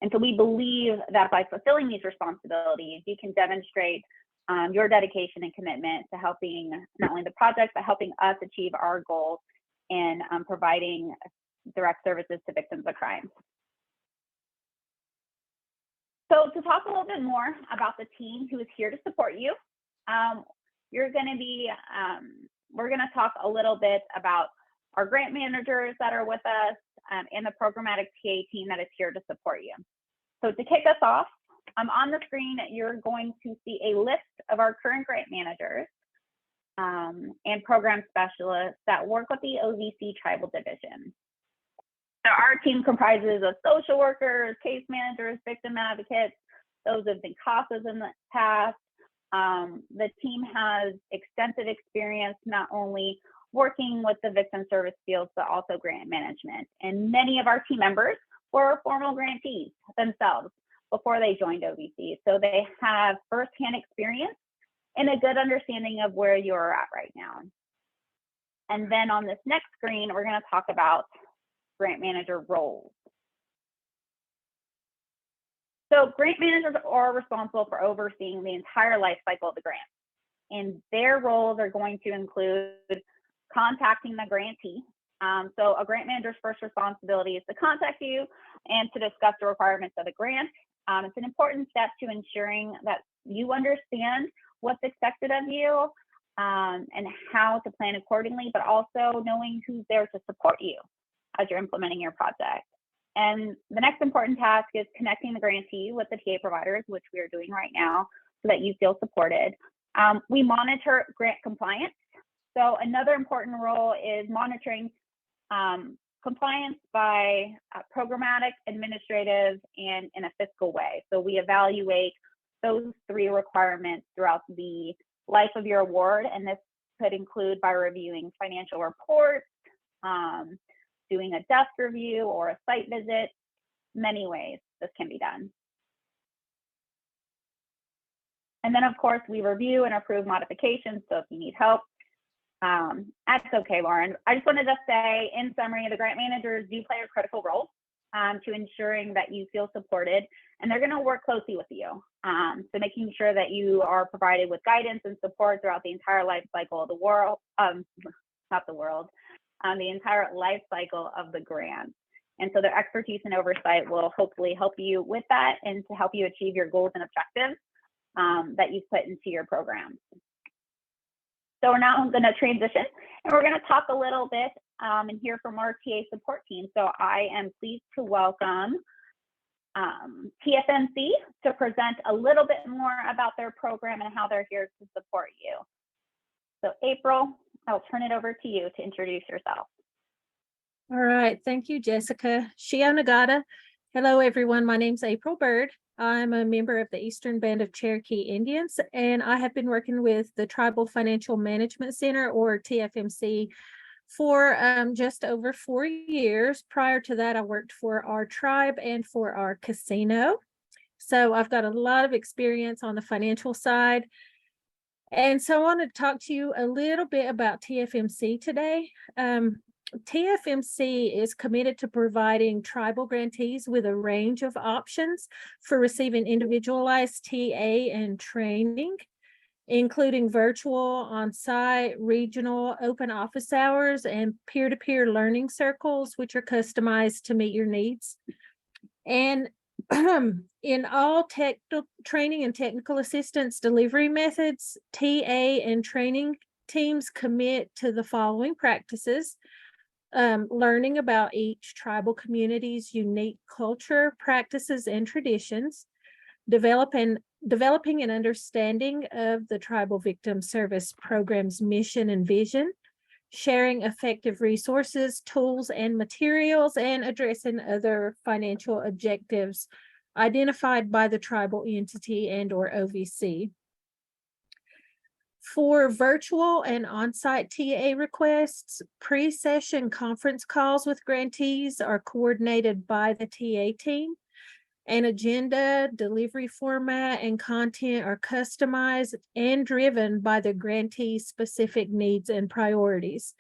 And so we believe that by fulfilling these responsibilities, you can demonstrate your dedication and commitment to helping not only the project, but helping us achieve our goals in providing direct services to victims of crime. So to talk a little bit more about the team who is here to support you, we're gonna talk a little bit about our grant managers that are with us and the programmatic TA team that is here to support you. So to kick us off, on the screen, you're going to see a list of our current grant managers and program specialists that work with the OVC Tribal Division. So our team comprises of social workers, case managers, victim advocates, those have been CASAs in the past. The team has extensive experience not only working with the victim service fields, but also grant management. And many of our team members were formal grantees themselves before they joined OVC. So they have firsthand experience and a good understanding of where you're at right now. And then on this next screen, we're gonna talk about grant manager roles. So grant managers are responsible for overseeing the entire life cycle of the grant. And their roles are going to include contacting the grantee. So a grant manager's first responsibility is to contact you and to discuss the requirements of the grant. It's an important step to ensuring that you understand what's expected of you and how to plan accordingly, but also knowing who's there to support you as you're implementing your project. And the next important task is connecting the grantee with the TA providers, which we are doing right now, so that you feel supported. We monitor grant compliance. So another important role is monitoring compliance by programmatic, administrative, and in a fiscal way. So we evaluate those three requirements throughout the life of your award, and this could include by reviewing financial reports, doing a desk review or a site visit. Many ways this can be done. And then of course we review and approve modifications. So if you need help, that's okay, Lauren. I just wanted to say in summary, the grant managers do play a critical role to ensuring that you feel supported, and they're gonna work closely with you. So making sure that you are provided with guidance and support throughout the entire life cycle of the world, the entire life cycle of the grant. And so their expertise and oversight will hopefully help you with that and to help you achieve your goals and objectives that you've put into your program. So we're now going to transition and we're going to talk a little bit and hear from our TA support team. So I am pleased to welcome TFNC to present a little bit more about their program and how they're here to support you. So April, I'll turn it over to you to introduce yourself. All right, thank you, Jessica. Shio Nagata. Hello, everyone. My name's April Bird. I'm a member of the Eastern Band of Cherokee Indians, and I have been working with the Tribal Financial Management Center, or TFMC, for just over 4 years. Prior to that, I worked for our tribe and for our casino. So I've got a lot of experience on the financial side. And so I want to talk to you a little bit about TFMC today. TFMC is committed to providing tribal grantees with a range of options for receiving individualized TA and training, including virtual, on-site, regional, open office hours, and peer-to-peer learning circles, which are customized to meet your needs. And in all technical training and technical assistance delivery methods, TA and training teams commit to the following practices: learning about each tribal community's unique culture, practices, and traditions, developing an understanding of the Tribal Victim Service Program's mission and vision, sharing effective resources, tools, and materials, and addressing other financial objectives identified by the tribal entity and/or OVC. For virtual and on-site TA requests, pre-session conference calls with grantees are coordinated by the TA team. An agenda, delivery format, and content are customized and driven by the grantee's specific needs and priorities.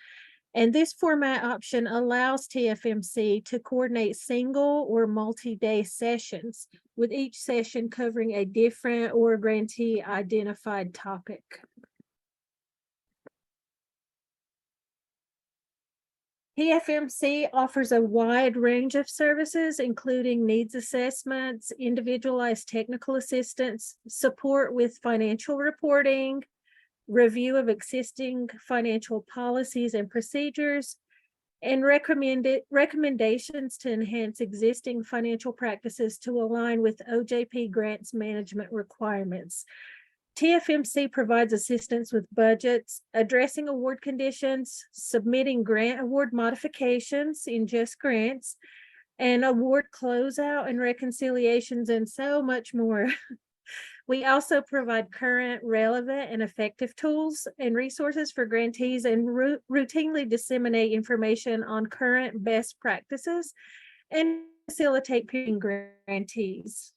And this format option allows TFMC to coordinate single or multi-day sessions, with each session covering a different or grantee identified topic. TFMC offers a wide range of services, including needs assessments, individualized technical assistance, support with financial reporting, review of existing financial policies and procedures, and recommendations to enhance existing financial practices to align with OJP grants management requirements. TFMC provides assistance with budgets, addressing award conditions, submitting grant award modifications in just grants, and award closeout and reconciliations, and so much more. We also provide current, relevant, and effective tools and resources for grantees, and routinely disseminate information on current best practices and facilitate peer grantees.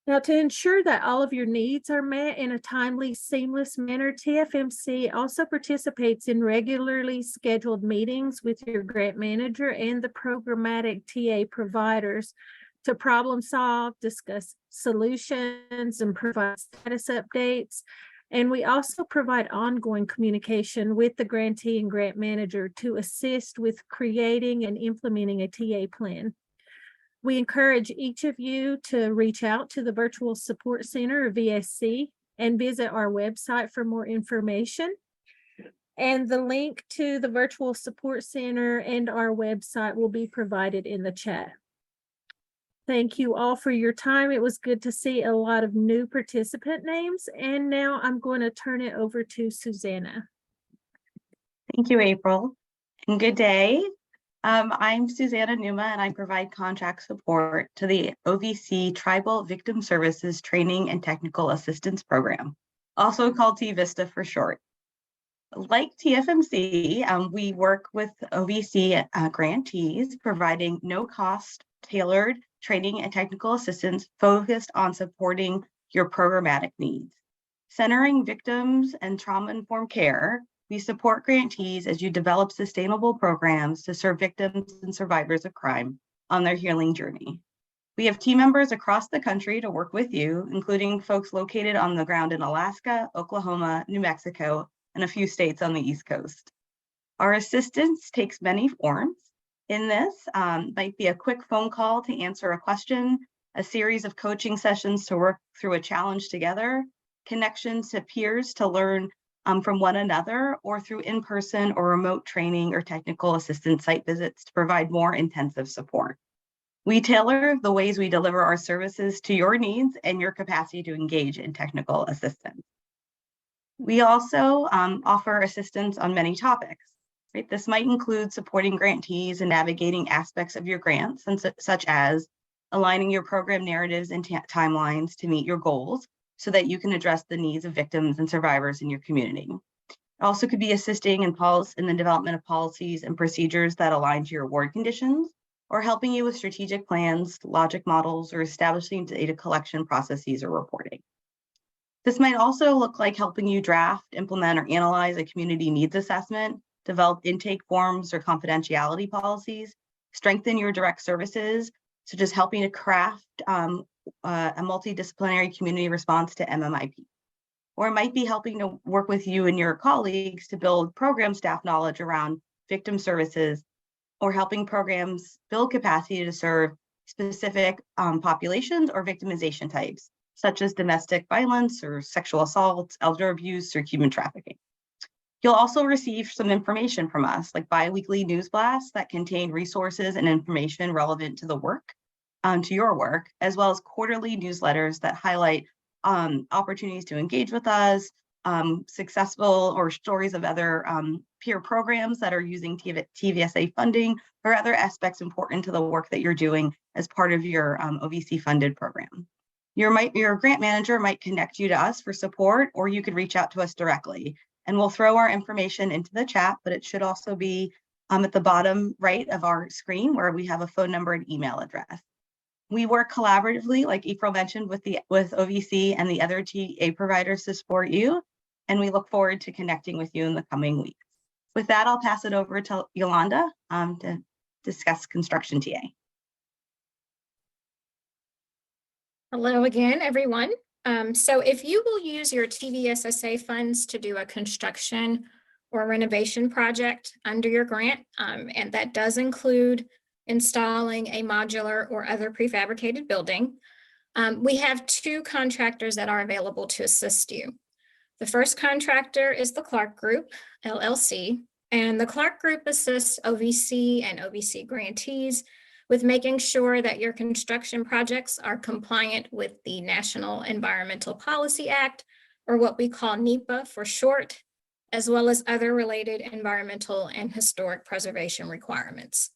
Now, to ensure that all of your needs are met in a timely, seamless manner, TFMC also participates in regularly scheduled meetings with your grant manager and the programmatic TA providers to problem solve, discuss solutions, and provide status updates. And we also provide ongoing communication with the grantee and grant manager to assist with creating and implementing a TA plan. We encourage each of you to reach out to the Virtual Support Center, or VSC, and visit our website for more information. And the link to the Virtual Support Center and our website will be provided in the chat. Thank you all for your time. It was good to see a lot of new participant names. And now I'm going to turn it over to Susanna. Thank you, April, and good day. I'm Susanna Numa, and I provide contract support to the OVC Tribal Victim Services Training and Technical Assistance Program, also called TVSSA for short. Like TFMC, we work with OVC grantees, providing no-cost, tailored training and technical assistance focused on supporting your programmatic needs. Centering victims and trauma-informed care, we support grantees as you develop sustainable programs to serve victims and survivors of crime on their healing journey. We have team members across the country to work with you, including folks located on the ground in Alaska, Oklahoma, New Mexico, and a few states on the East Coast. Our assistance takes many forms. In this, might be a quick phone call to answer a question, a series of coaching sessions to work through a challenge together, connections to peers to learn from one another, or through in-person or remote training or technical assistance site visits to provide more intensive support. We tailor the ways we deliver our services to your needs and your capacity to engage in technical assistance. We also offer assistance on many topics. Right? This might include supporting grantees and navigating aspects of your grants, and such as aligning your program narratives and timelines to meet your goals so that you can address the needs of victims and survivors in your community. It also could be assisting in the development of policies and procedures that align to your award conditions, or helping you with strategic plans, logic models, or establishing data collection processes or reporting. This might also look like helping you draft, implement, or analyze a community needs assessment, develop intake forms or confidentiality policies, strengthen your direct services, such as helping to craft a multidisciplinary community response to MMIP. Or it might be helping to work with you and your colleagues to build program staff knowledge around victim services, or helping programs build capacity to serve specific populations or victimization types, such as domestic violence or sexual assault, elder abuse, or human trafficking. You'll also receive some information from us, like bi-weekly news blasts that contain resources and information relevant to the work, to your work, as well as quarterly newsletters that highlight opportunities to engage with us, successful or stories of other peer programs that are using TVSSA funding, or other aspects important to the work that you're doing as part of your OVC funded program. Your grant manager might connect you to us for support, or you could reach out to us directly. And we'll throw our information into the chat, but it should also be at the bottom right of our screen where we have a phone number and email address. We work collaboratively, like April mentioned, with OVC and the other TA providers to support you, and we look forward to connecting with you in the coming weeks. With that, I'll pass it over to Yolanda to discuss construction TA. Hello again, everyone. So if you will use your TVSSA funds to do a construction or renovation project under your grant, and that does include installing a modular or other prefabricated building, we have two contractors that are available to assist you. The first contractor is the Clark Group, LLC, and the Clark Group assists OVC and OVC grantees with making sure that your construction projects are compliant with the National Environmental Policy Act, or what we call NEPA for short, as well as other related environmental and historic preservation requirements.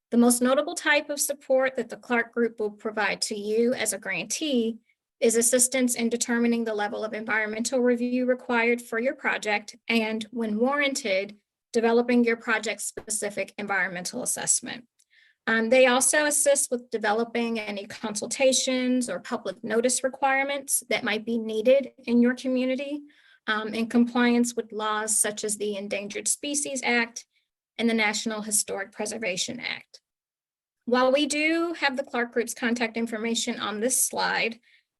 The most notable type of support that the Clark Group will provide to you as a grantee is assistance in determining the level of environmental review required for your project, and when warranted, developing your project-specific environmental assessment. They also assist with developing any consultations or public notice requirements that might be needed in your community in compliance with laws such as the Endangered Species Act and the National Historic Preservation Act. While we do have the Clark Group's contact information on this slide,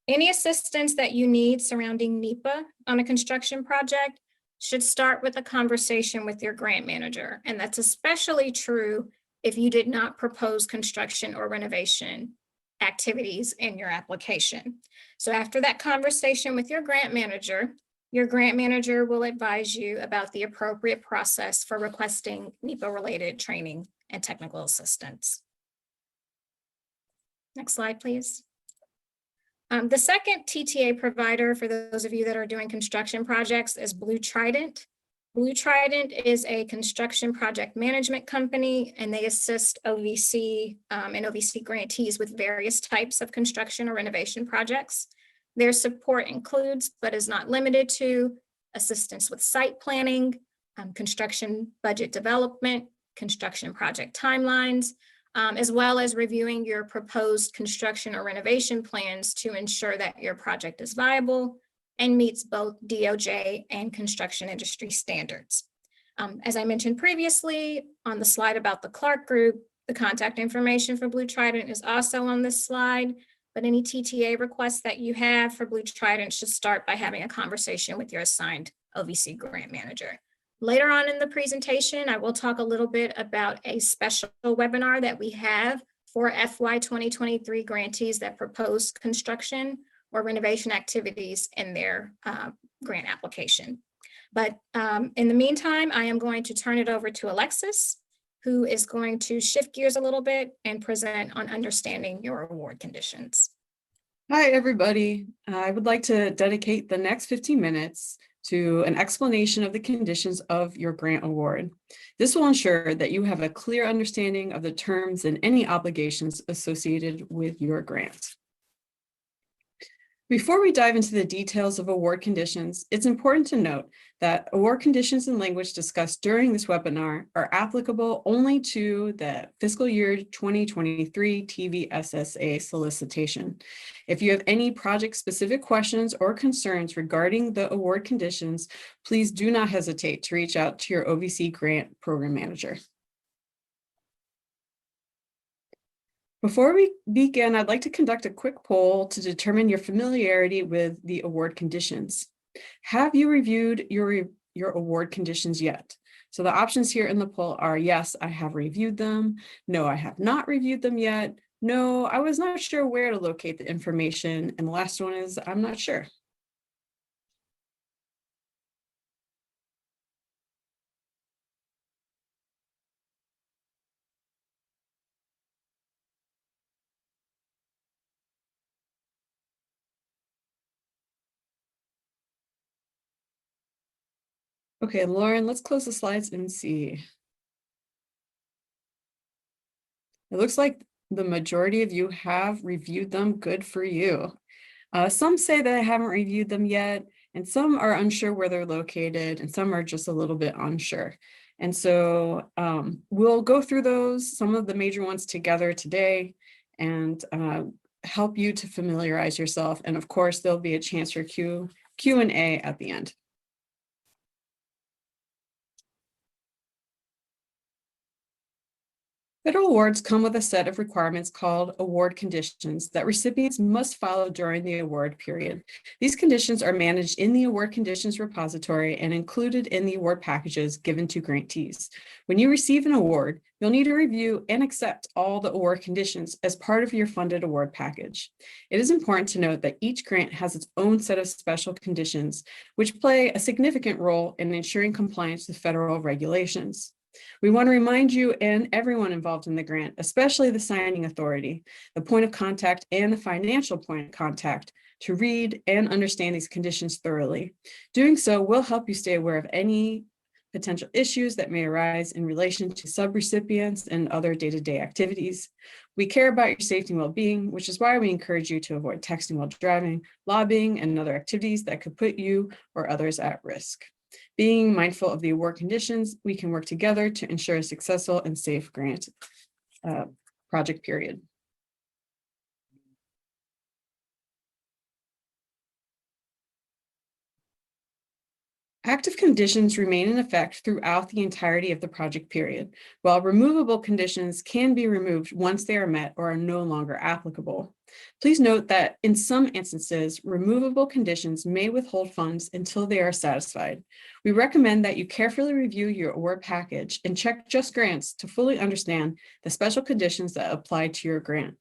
any assistance that you need surrounding NEPA on a construction project should start with a conversation with your grant manager, and that's especially true if you did not propose construction or renovation activities in your application. So after that conversation with your grant manager will advise you about the appropriate process for requesting NEPA-related training and technical assistance. Next slide, please. The second TTA provider for those of you that are doing construction projects is Blue Trident. Blue Trident is a construction project management company, and they assist OVC and OVC grantees with various types of construction or renovation projects. Their support includes, but is not limited to, assistance with site planning, construction budget development, construction project timelines, as well as reviewing your proposed construction or renovation plans to ensure that your project is viable and meets both DOJ and construction industry standards. As I mentioned previously on the slide about the Clark Group, the contact information for Blue Trident is also on this slide, but any TTA requests that you have for Blue Trident should start by having a conversation with your assigned OVC grant manager. Later on in the presentation, I will talk a little bit about a special webinar that we have for FY 2023 grantees that propose construction or renovation activities in their grant application. But in the meantime, I am going to turn it over to Alexis, who is going to shift gears a little bit and present on understanding your award conditions. Hi, everybody. I would like to dedicate the next 15 minutes to an explanation of the conditions of your grant award. This will ensure that you have a clear understanding of the terms and any obligations associated with your grant. Before we dive into the details of award conditions, it's important to note that award conditions and language discussed during this webinar are applicable only to the fiscal year 2023 TVSSA solicitation. If you have any project-specific questions or concerns regarding the award conditions, please do not hesitate to reach out to your OVC grant program manager. Before we begin, I'd like to conduct a quick poll to determine your familiarity with the award conditions. Have you reviewed your award conditions yet? So the options here in the poll are yes, I have reviewed them. No, I have not reviewed them yet. No, I was not sure where to locate the information. And the last one is I'm not sure. Okay, Lauren, let's close the slides and see. It looks like the majority of you have reviewed them. Good for you. Some say that I haven't reviewed them yet, and some are unsure where they're located, and some are just a little bit unsure. And so we'll go through those, some of the major ones together today, and help you to familiarize yourself. And of course, there'll be a chance for Q&A at the end. Federal awards come with a set of requirements called award conditions that recipients must follow during the award period. These conditions are managed in the award conditions repository and included in the award packages given to grantees. When you receive an award, you'll need to review and accept all the award conditions as part of your funded award package. It is important to note that each grant has its own set of special conditions, which play a significant role in ensuring compliance with federal regulations. We want to remind you and everyone involved in the grant, especially the signing authority, the point of contact, and the financial point of contact, to read and understand these conditions thoroughly. Doing so will help you stay aware of any potential issues that may arise in relation to subrecipients and other day-to-day activities. We care about your safety and well-being, which is why we encourage you to avoid texting while driving, lobbying, and other activities that could put you or others at risk. Being mindful of the award conditions, we can work together to ensure a successful and safe grant project period. Active conditions remain in effect throughout the entirety of the project period, while removable conditions can be removed once they are met or are no longer applicable. Please note that in some instances, removable conditions may withhold funds until they are satisfied. We recommend that you carefully review your award package and check Just Grants to fully understand the special conditions that apply to your grant.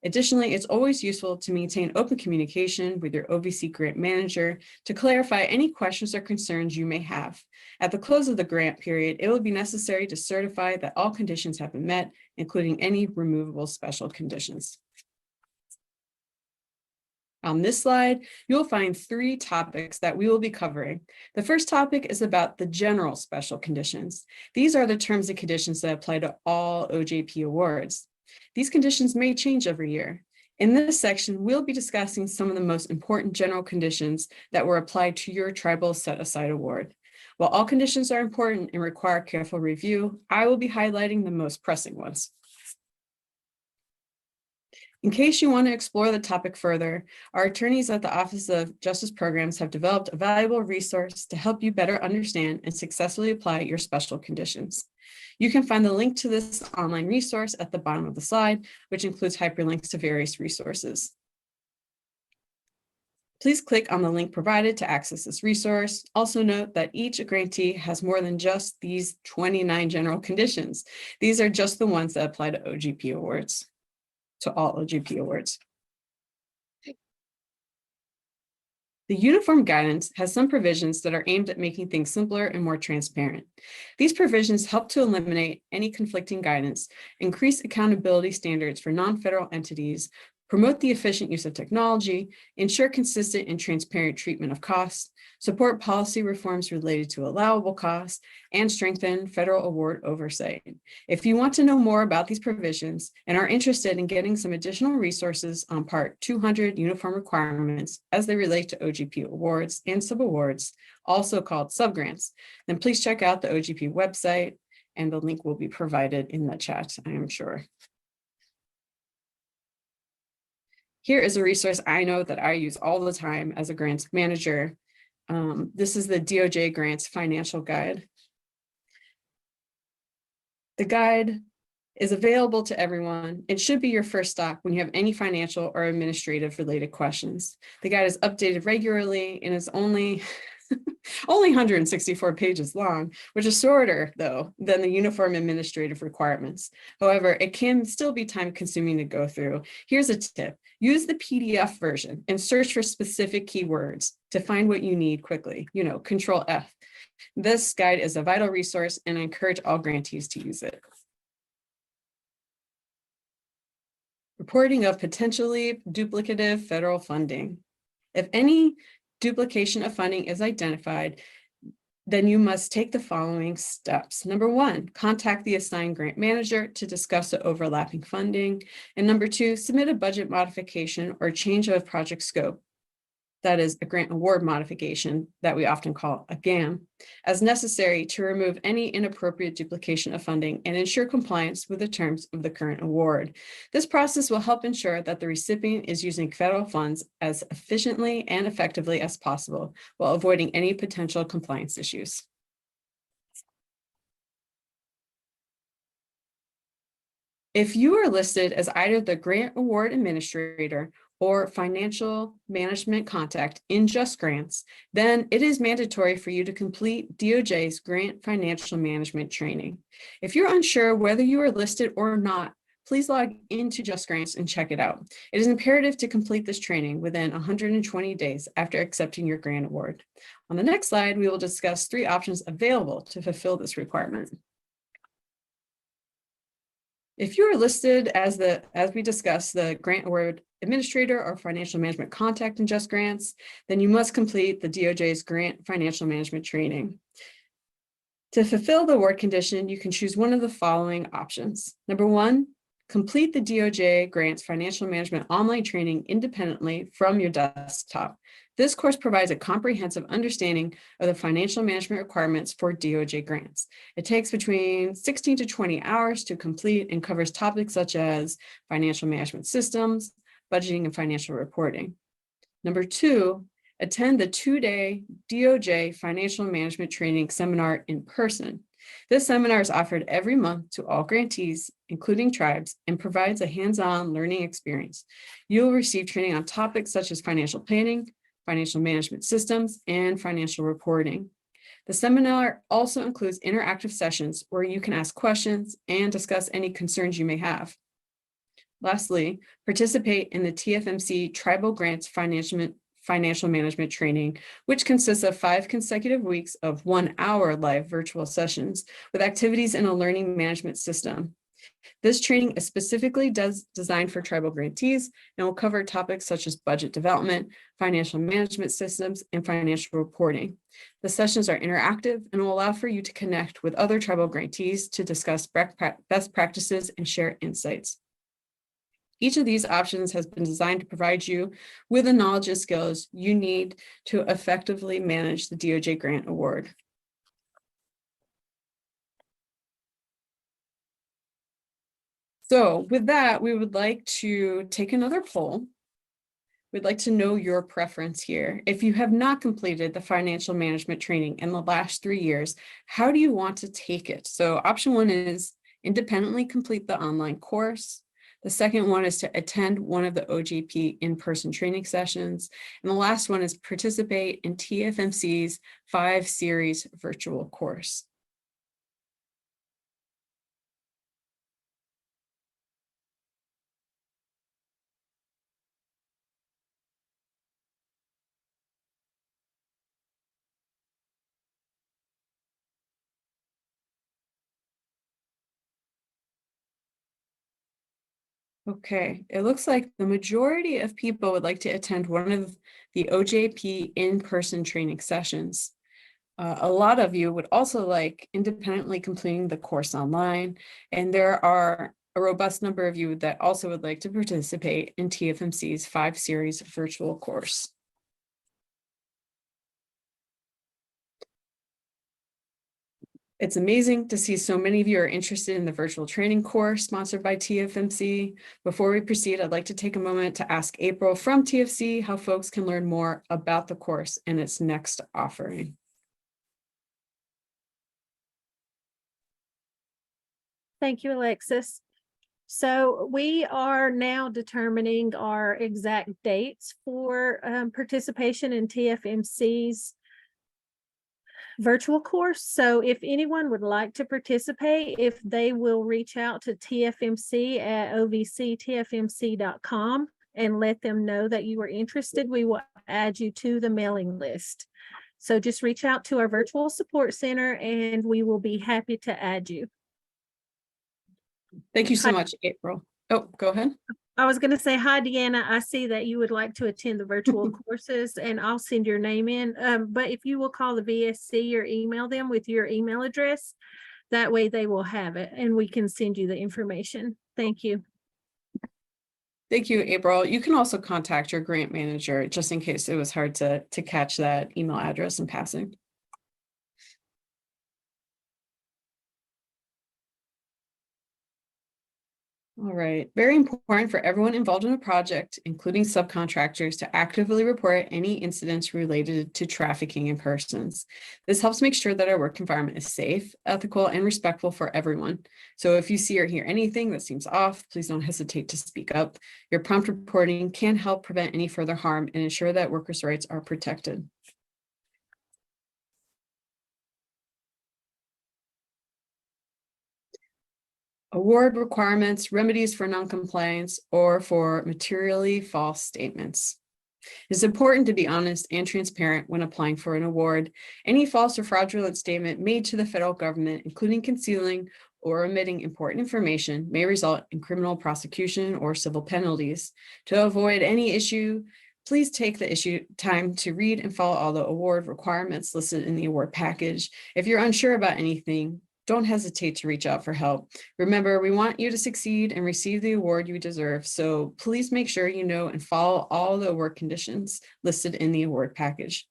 Additionally, it's always useful to maintain open communication with your OVC grant manager to clarify any questions or concerns you may have. At the close of the grant period, it will be necessary to certify that all conditions have been met, including any removable special conditions. On this slide, you'll find 3 topics that we will be covering. The first topic is about the general special conditions. These are the terms and conditions that apply to all OJP awards. These conditions may change every year. In this section, we'll be discussing some of the most important general conditions that were applied to your tribal set-aside award. While all conditions are important and require careful review, I will be highlighting the most pressing ones. In case you want to explore the topic further, our attorneys at the Office of Justice Programs have developed a valuable resource to help you better understand and successfully apply your special conditions. You can find the link to this online resource at the bottom of the slide, which includes hyperlinks to various resources. Please click on the link provided to access this resource. Also note that each grantee has more than just these 29 general conditions. These are just the ones that apply to OGP awards, to all OGP awards. The uniform guidance has some provisions that are aimed at making things simpler and more transparent. These provisions help to eliminate any conflicting guidance, increase accountability standards for non-federal entities, promote the efficient use of technology, ensure consistent and transparent treatment of costs, support policy reforms related to allowable costs, and strengthen federal award oversight. If you want to know more about these provisions and are interested in getting some additional resources on Part 200 uniform requirements as they relate to OGP awards and subawards, also called subgrants, then please check out the OGP website, and the link will be provided in the chat, I am sure. Here is a resource I know that I use all the time as a grants manager. This is the DOJ Grants Financial Guide. The guide is available to everyone. It should be your first stop when you have any financial or administrative related questions. The guide is updated regularly and is only 164 pages long, which is shorter, though, than the uniform administrative requirements. However, it can still be time consuming to go through. Here's a tip. Use the PDF version and search for specific keywords to find what you need quickly. Control F. This guide is a vital resource, and I encourage all grantees to use it. Reporting of potentially duplicative federal funding. If any duplication of funding is identified, then you must take the following steps. Number 1, contact the assigned grant manager to discuss the overlapping funding. And number 2, submit a budget modification or change of project scope. That is a grant award modification that we often call a GAM, as necessary to remove any inappropriate duplication of funding and ensure compliance with the terms of the current award. This process will help ensure that the recipient is using federal funds as efficiently and effectively as possible while avoiding any potential compliance issues. If you are listed as either the grant award administrator or financial management contact in Just Grants, then it is mandatory for you to complete DOJ's grant financial management training. If you're unsure whether you are listed or not, please log into Just Grants and check it out. It is imperative to complete this training within 120 days after accepting your grant award. On the next slide, we will discuss 3 options available to fulfill this requirement. If you are listed as we discussed, the grant award administrator or financial management contact in Just Grants, then you must complete the DOJ's grant financial management training. To fulfill the award condition, you can choose one of the following options. Number 1, complete the DOJ grants financial management online training independently from your desktop. This course provides a comprehensive understanding of the financial management requirements for DOJ grants. It takes between 16 to 20 hours to complete and covers topics such as financial management systems, budgeting, and financial reporting. Number 2, attend the 2-day DOJ financial management training seminar in person. This seminar is offered every month to all grantees, including tribes, and provides a hands-on learning experience. You will receive training on topics such as financial planning, financial management systems, and financial reporting. The seminar also includes interactive sessions where you can ask questions and discuss any concerns you may have. Lastly, participate in the TFMC Tribal Grants Financial Management Training, which consists of 5 consecutive weeks of 1-hour live virtual sessions with activities in a learning management system. This training is specifically designed for tribal grantees and will cover topics such as budget development, financial management systems, and financial reporting. The sessions are interactive and will allow for you to connect with other tribal grantees to discuss best practices and share insights. Each of these options has been designed to provide you with the knowledge and skills you need to effectively manage the DOJ grant award. So with that, we would like to take another poll. We'd like to know your preference here. If you have not completed the financial management training in the last 3 years, how do you want to take it? So option 1 is independently complete the online course. The second one is to attend one of the OGP in-person training sessions. And the last one is participate in TFMC's 5-series virtual course. Okay, it looks like the majority of people would like to attend one of the OJP in-person training sessions. A lot of you would also like independently completing the course online, and there are a robust number of you that also would like to participate in TFMC's 5-series virtual course. It's amazing to see so many of you are interested in the virtual training course sponsored by TFMC. Before we proceed, I'd like to take a moment to ask April from TFC how folks can learn more about the course and its next offering. Thank you, Alexis. So we are now determining our exact dates for participation in TFMC's virtual course. So if anyone would like to participate, if they will reach out to TFMC at ovctfmc.com and let them know that you are interested, we will add you to the mailing list. So just reach out to our virtual support center and we will be happy to add you. Thank you so much, April. Oh, go ahead. I was going to say, hi, Deanna. I see that you would like to attend the virtual courses and I'll send your name in. But if you will call the VSC or email them with your email address, that way they will have it and we can send you the information. Thank you. Thank you, April. You can also contact your grant manager just in case it was hard to catch that email address in passing. All right, very important for everyone involved in a project, including subcontractors, to actively report any incidents related to trafficking in persons. This helps make sure that our work environment is safe, ethical, and respectful for everyone. So if you see or hear anything that seems off, please don't hesitate to speak up. Your prompt reporting can help prevent any further harm and ensure that workers' rights are protected. Award requirements, remedies for noncompliance, or for materially false statements. It's important to be honest and transparent when applying for an award. Any false or fraudulent statement made to the federal government, including concealing or omitting important information, may result in criminal prosecution or civil penalties. To avoid any issue, please take the time to read and follow all the award requirements listed in the award package. If you're unsure about anything, don't hesitate to reach out for help. Remember, we want you to succeed and receive the award you deserve, so please make sure you know and follow all the award conditions listed in the award package.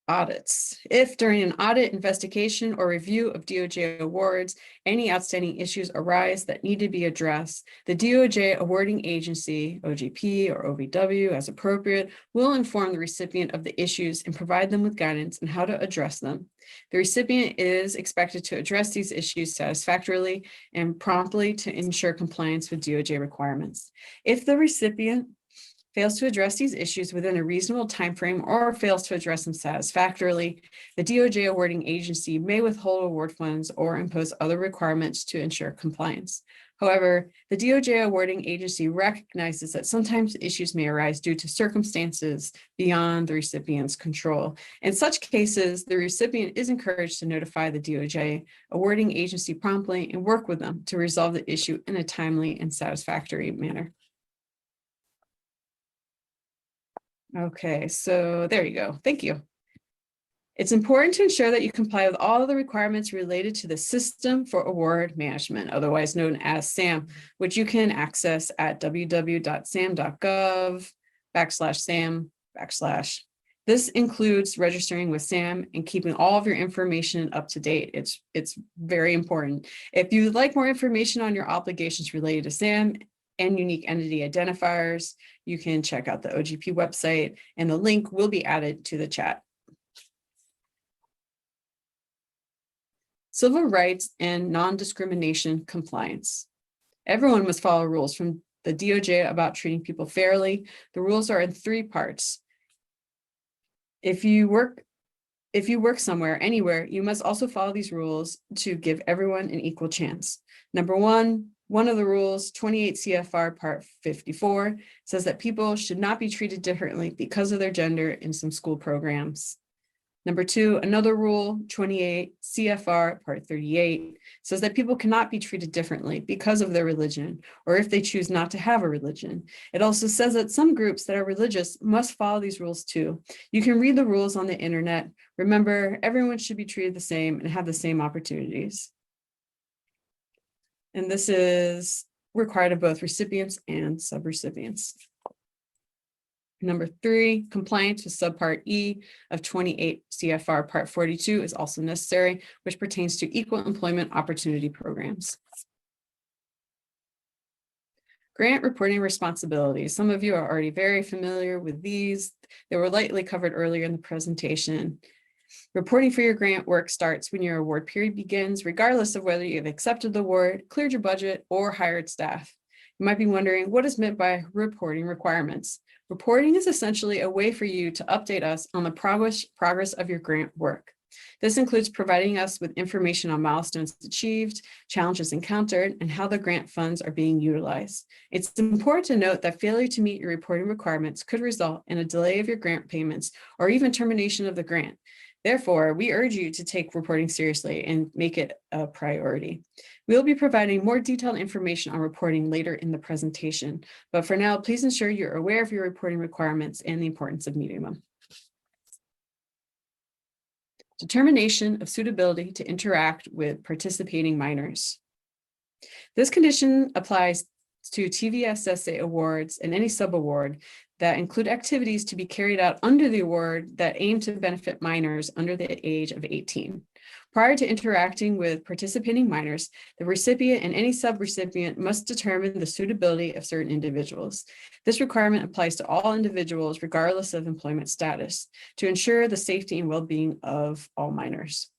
Audits. If during an audit, investigation, or review of DOJ awards, any outstanding issues arise that need to be addressed, the DOJ awarding agency, OGP or OVW as appropriate, will inform the recipient of the issues and provide them with guidance on how to address them. The recipient is expected to address these issues satisfactorily and promptly to ensure compliance with DOJ requirements. If the recipient fails to address these issues within a reasonable timeframe or fails to address them satisfactorily, the DOJ awarding agency may withhold award funds or impose other requirements to ensure compliance. However, the DOJ awarding agency recognizes that sometimes issues may arise due to circumstances beyond the recipient's control. In such cases, the recipient is encouraged to notify the DOJ awarding agency promptly and work with them to resolve the issue in a timely and satisfactory manner. Okay, so there you go. Thank you. It's important to ensure that you comply with all of the requirements related to the System for Award Management, otherwise known as SAM, which you can access at www.sam.gov/SAM/. This includes registering with SAM and keeping all of your information up to date. It's very important. If you'd like more information on your obligations related to SAM and unique entity identifiers, you can check out the OGP website, and the link will be added to the chat. Civil rights and non-discrimination compliance. Everyone must follow rules from the DOJ about treating people fairly. The rules are in 3 parts. If you work somewhere, anywhere, you must also follow these rules to give everyone an equal chance. Number one of the rules, 28 CFR Part 54, says that people should not be treated differently because of their gender in some school programs. Number 2, another rule, 28 CFR Part 38, says that people cannot be treated differently because of their religion or if they choose not to have a religion. It also says that some groups that are religious must follow these rules too. You can read the rules on the internet. Remember, everyone should be treated the same and have the same opportunities. And this is required of both recipients and subrecipients. Number 3, compliance with subpart E of 28 CFR Part 42 is also necessary, which pertains to equal employment opportunity programs. Grant reporting responsibilities. Some of you are already very familiar with these. They were lightly covered earlier in the presentation. Reporting for your grant work starts when your award period begins, regardless of whether you've accepted the award, cleared your budget, or hired staff. You might be wondering what is meant by reporting requirements. Reporting is essentially a way for you to update us on the progress of your grant work. This includes providing us with information on milestones achieved, challenges encountered, and how the grant funds are being utilized. It's important to note that failure to meet your reporting requirements could result in a delay of your grant payments or even termination of the grant. Therefore, we urge you to take reporting seriously and make it a priority. We'll be providing more detailed information on reporting later in the presentation, but for now, please ensure you're aware of your reporting requirements and the importance of meeting them. Determination of suitability to interact with participating minors. This condition applies to TVSSA awards and any subaward that include activities to be carried out under the award that aim to benefit minors under the age of 18. Prior to interacting with participating minors, the recipient and any subrecipient must determine the suitability of certain individuals. This requirement applies to all individuals regardless of employment status to ensure the safety and well-being of all minors.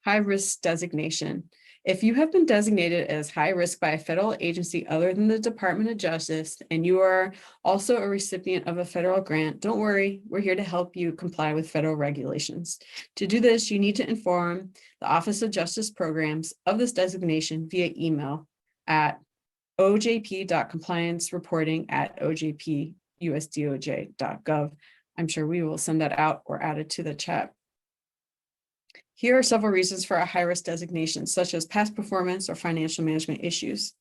High-risk designation. If you have been designated as high risk by a federal agency other than the Department of Justice, and you are also a recipient of a federal grant, don't worry, we're here to help you comply with federal regulations. To do this, you need to inform the Office of Justice Programs of this designation via email at ojp.compliancereporting@ojpusdoj.gov. I'm sure we will send that out or add it to the chat. Here are several reasons for a high-risk designation, such as past performance or financial management issues.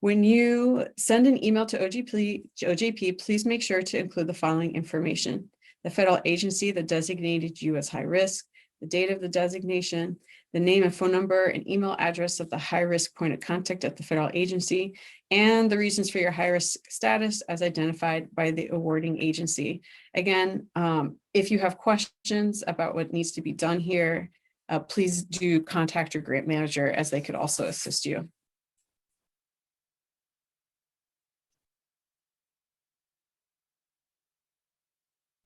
When you send an email to OJP, please make sure to include the following information: the federal agency that designated you as high risk, the date of the designation, the name and phone number and email address of the high-risk point of contact at the federal agency, and the reasons for your high-risk status as identified by the awarding agency. Again, if you have questions about what needs to be done here, please do contact your grant manager, as they could also assist you.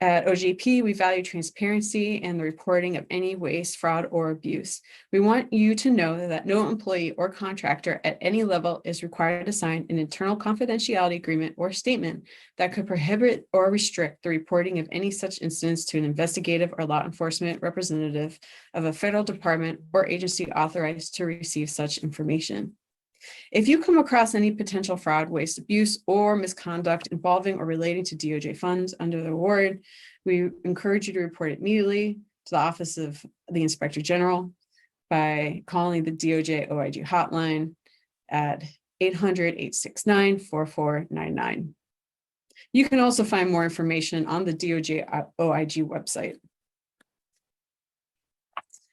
At OJP, we value transparency and the reporting of any waste, fraud, or abuse. We want you to know that no employee or contractor at any level is required to sign an internal confidentiality agreement or statement that could prohibit or restrict the reporting of any such incidents to an investigative or law enforcement representative of a federal department or agency authorized to receive such information. If you come across any potential fraud, waste, abuse, or misconduct involving or relating to DOJ funds under the award, we encourage you to report it immediately to the Office of the Inspector General by calling the DOJ OIG hotline at 800-869-4499. You can also find more information on the DOJ OIG website.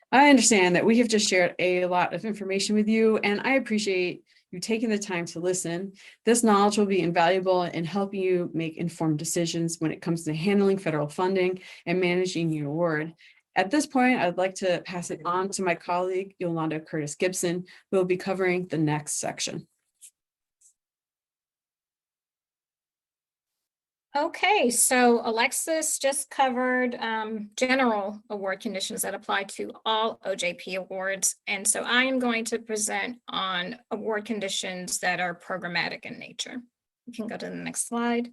I understand that we have just shared a lot of information with you, and I appreciate you taking the time to listen. This knowledge will be invaluable in helping you make informed decisions when it comes to handling federal funding and managing your award. At this point, I'd like to pass it on to my colleague, Yolanda Curtis Gibson, who will be covering the next section. Okay, so Alexis just covered general award conditions that apply to all OJP awards. And so I am going to present on award conditions that are programmatic in nature. You can go to the next slide.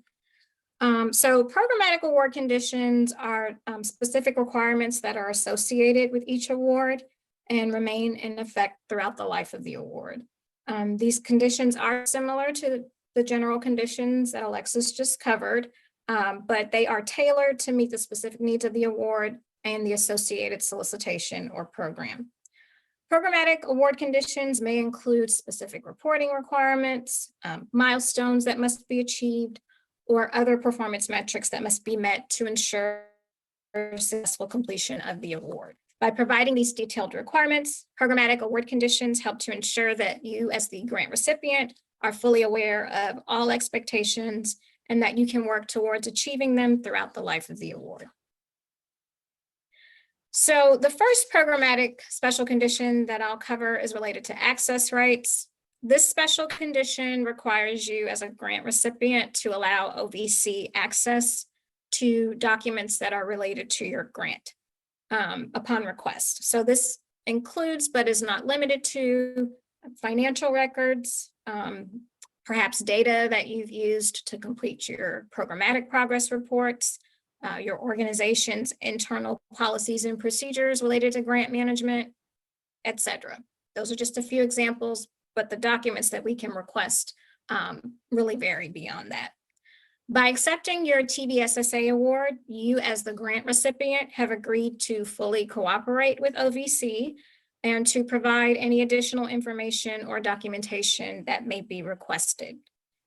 So programmatic award conditions are specific requirements that are associated with each award and remain in effect throughout the life of the award. These conditions are similar to the general conditions that Alexis just covered, but they are tailored to meet the specific needs of the award and the associated solicitation or program. Programmatic award conditions may include specific reporting requirements, milestones that must be achieved, or other performance metrics that must be met to ensure successful completion of the award. By providing these detailed requirements, programmatic award conditions help to ensure that you as the grant recipient are fully aware of all expectations and that you can work towards achieving them throughout the life of the award. So the first programmatic special condition that I'll cover is related to access rights. This special condition requires you as a grant recipient to allow OVC access to documents that are related to your grant upon request. So this includes, but is not limited to, financial records, perhaps data that you've used to complete your programmatic progress reports, your organization's internal policies and procedures related to grant management, etc. Those are just a few examples, but the documents that we can request really vary beyond that. By accepting your TVSSA award, you as the grant recipient have agreed to fully cooperate with OVC and to provide any additional information or documentation that may be requested.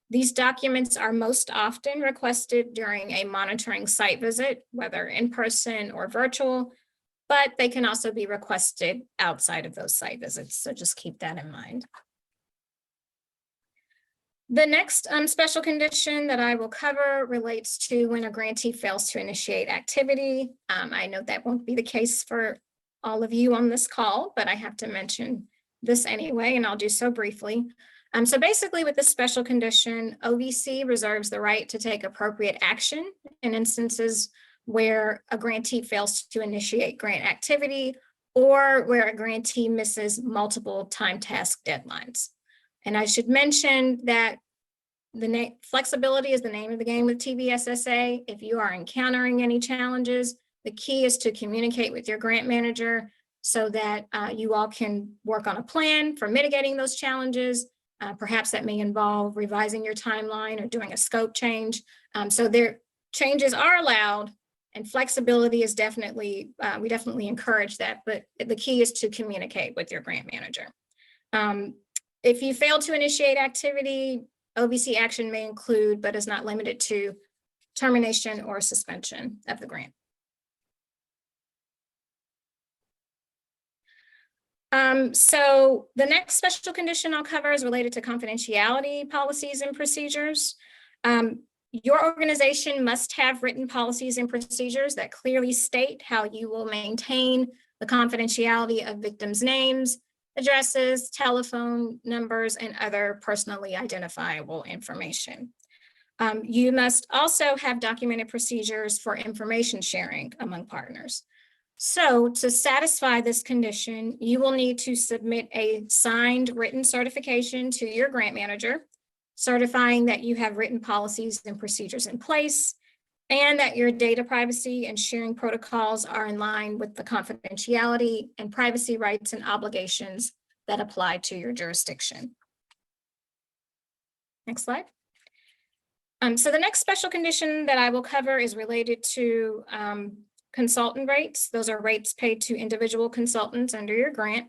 These documents are most often requested during a monitoring site visit, whether in person or virtual, but they can also be requested outside of those site visits. So just keep that in mind. The next special condition that I will cover relates to when a grantee fails to initiate activity. I know that won't be the case for all of you on this call, but I have to mention this anyway, and I'll do so briefly. So basically with this special condition, OVC reserves the right to take appropriate action in instances where a grantee fails to initiate grant activity or where a grantee misses multiple time task deadlines. And I should mention that flexibility is the name of the game with TVSSA. If you are encountering any challenges, the key is to communicate with your grant manager so that you all can work on a plan for mitigating those challenges. Perhaps that may involve revising your timeline or doing a scope change. So their changes are allowed, and flexibility is definitely, we definitely encourage that, but the key is to communicate with your grant manager. If you fail to initiate activity, OVC action may include, but is not limited to, termination or suspension of the grant. So the next special condition I'll cover is related to confidentiality policies and procedures. Your organization must have written policies and procedures that clearly state how you will maintain the confidentiality of victims' names, addresses, telephone numbers, and other personally identifiable information. You must also have documented procedures for information sharing among partners. So to satisfy this condition, you will need to submit a signed written certification to your grant manager, certifying that you have written policies and procedures in place, and that your data privacy and sharing protocols are in line with the confidentiality and privacy rights and obligations that apply to your jurisdiction. Next slide. So the next special condition that I will cover is related to consultant rates. Those are rates paid to individual consultants under your grant.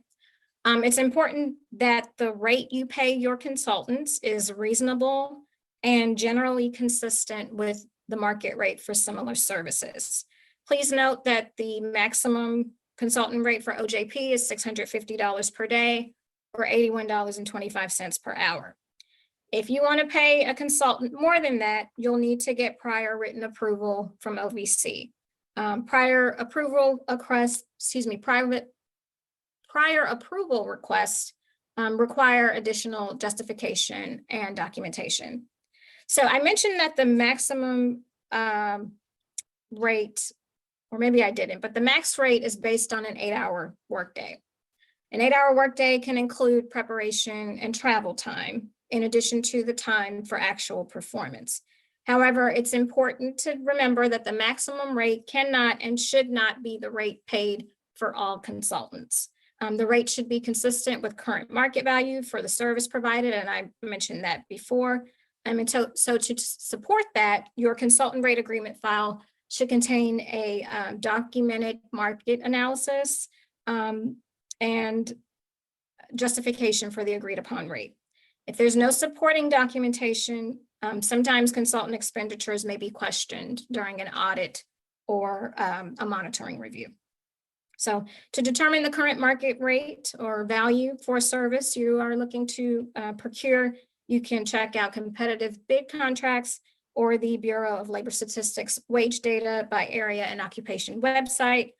It's important that the rate you pay your consultants is reasonable and generally consistent with the market rate for similar services. Please note that the maximum consultant rate for OJP is $650 per day or $81.25 per hour. If you want to pay a consultant more than that, you'll need to get prior written approval from OVC. Prior approval requests require additional justification and documentation. So I mentioned that the maximum rate, or maybe I didn't, but the max rate is based on an 8-hour workday. An 8-hour workday can include preparation and travel time, in addition to the time for actual performance. However, it's important to remember that the maximum rate cannot and should not be the rate paid for all consultants. The rate should be consistent with current market value for the service provided, and I mentioned that before. And so to support that, your consultant rate agreement file should contain a documented market analysis and justification for the agreed upon rate. If there's no supporting documentation, sometimes consultant expenditures may be questioned during an audit or a monitoring review. So to determine the current market rate or value for a service you are looking to procure, you can check out competitive bid contracts or the Bureau of Labor Statistics wage data by area and occupation website.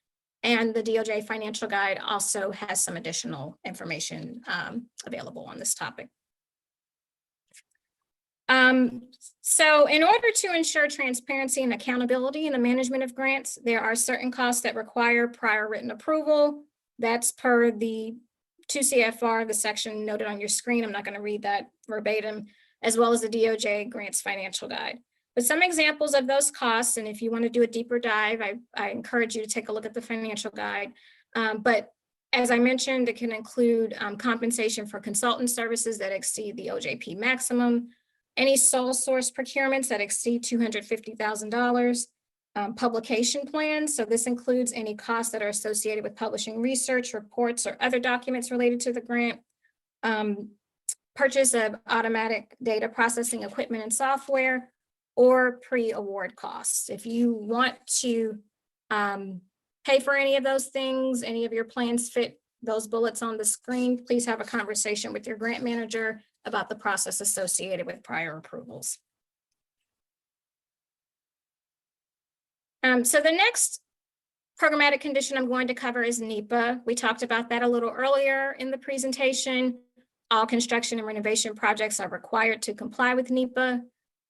And the DOJ Financial Guide also has some additional information available on this topic. So in order to ensure transparency and accountability in the management of grants, there are certain costs that require prior written approval. That's per the 2 CFR, the section noted on your screen. I'm not going to read that verbatim, as well as the DOJ Grants Financial Guide. But some examples of those costs, and if you want to do a deeper dive, I encourage you to take a look at the financial guide. But as I mentioned, it can include compensation for consultant services that exceed the OJP maximum, any sole source procurements that exceed $250,000, publication plans. So this includes any costs that are associated with publishing research, reports, or other documents related to the grant, purchase of automatic data processing equipment and software, or pre-award costs. If you want to pay for any of those things, any of your plans fit those bullets on the screen, please have a conversation with your grant manager about the process associated with prior approvals. So the next programmatic condition I'm going to cover is NEPA. We talked about that a little earlier in the presentation. All construction and renovation projects are required to comply with NEPA.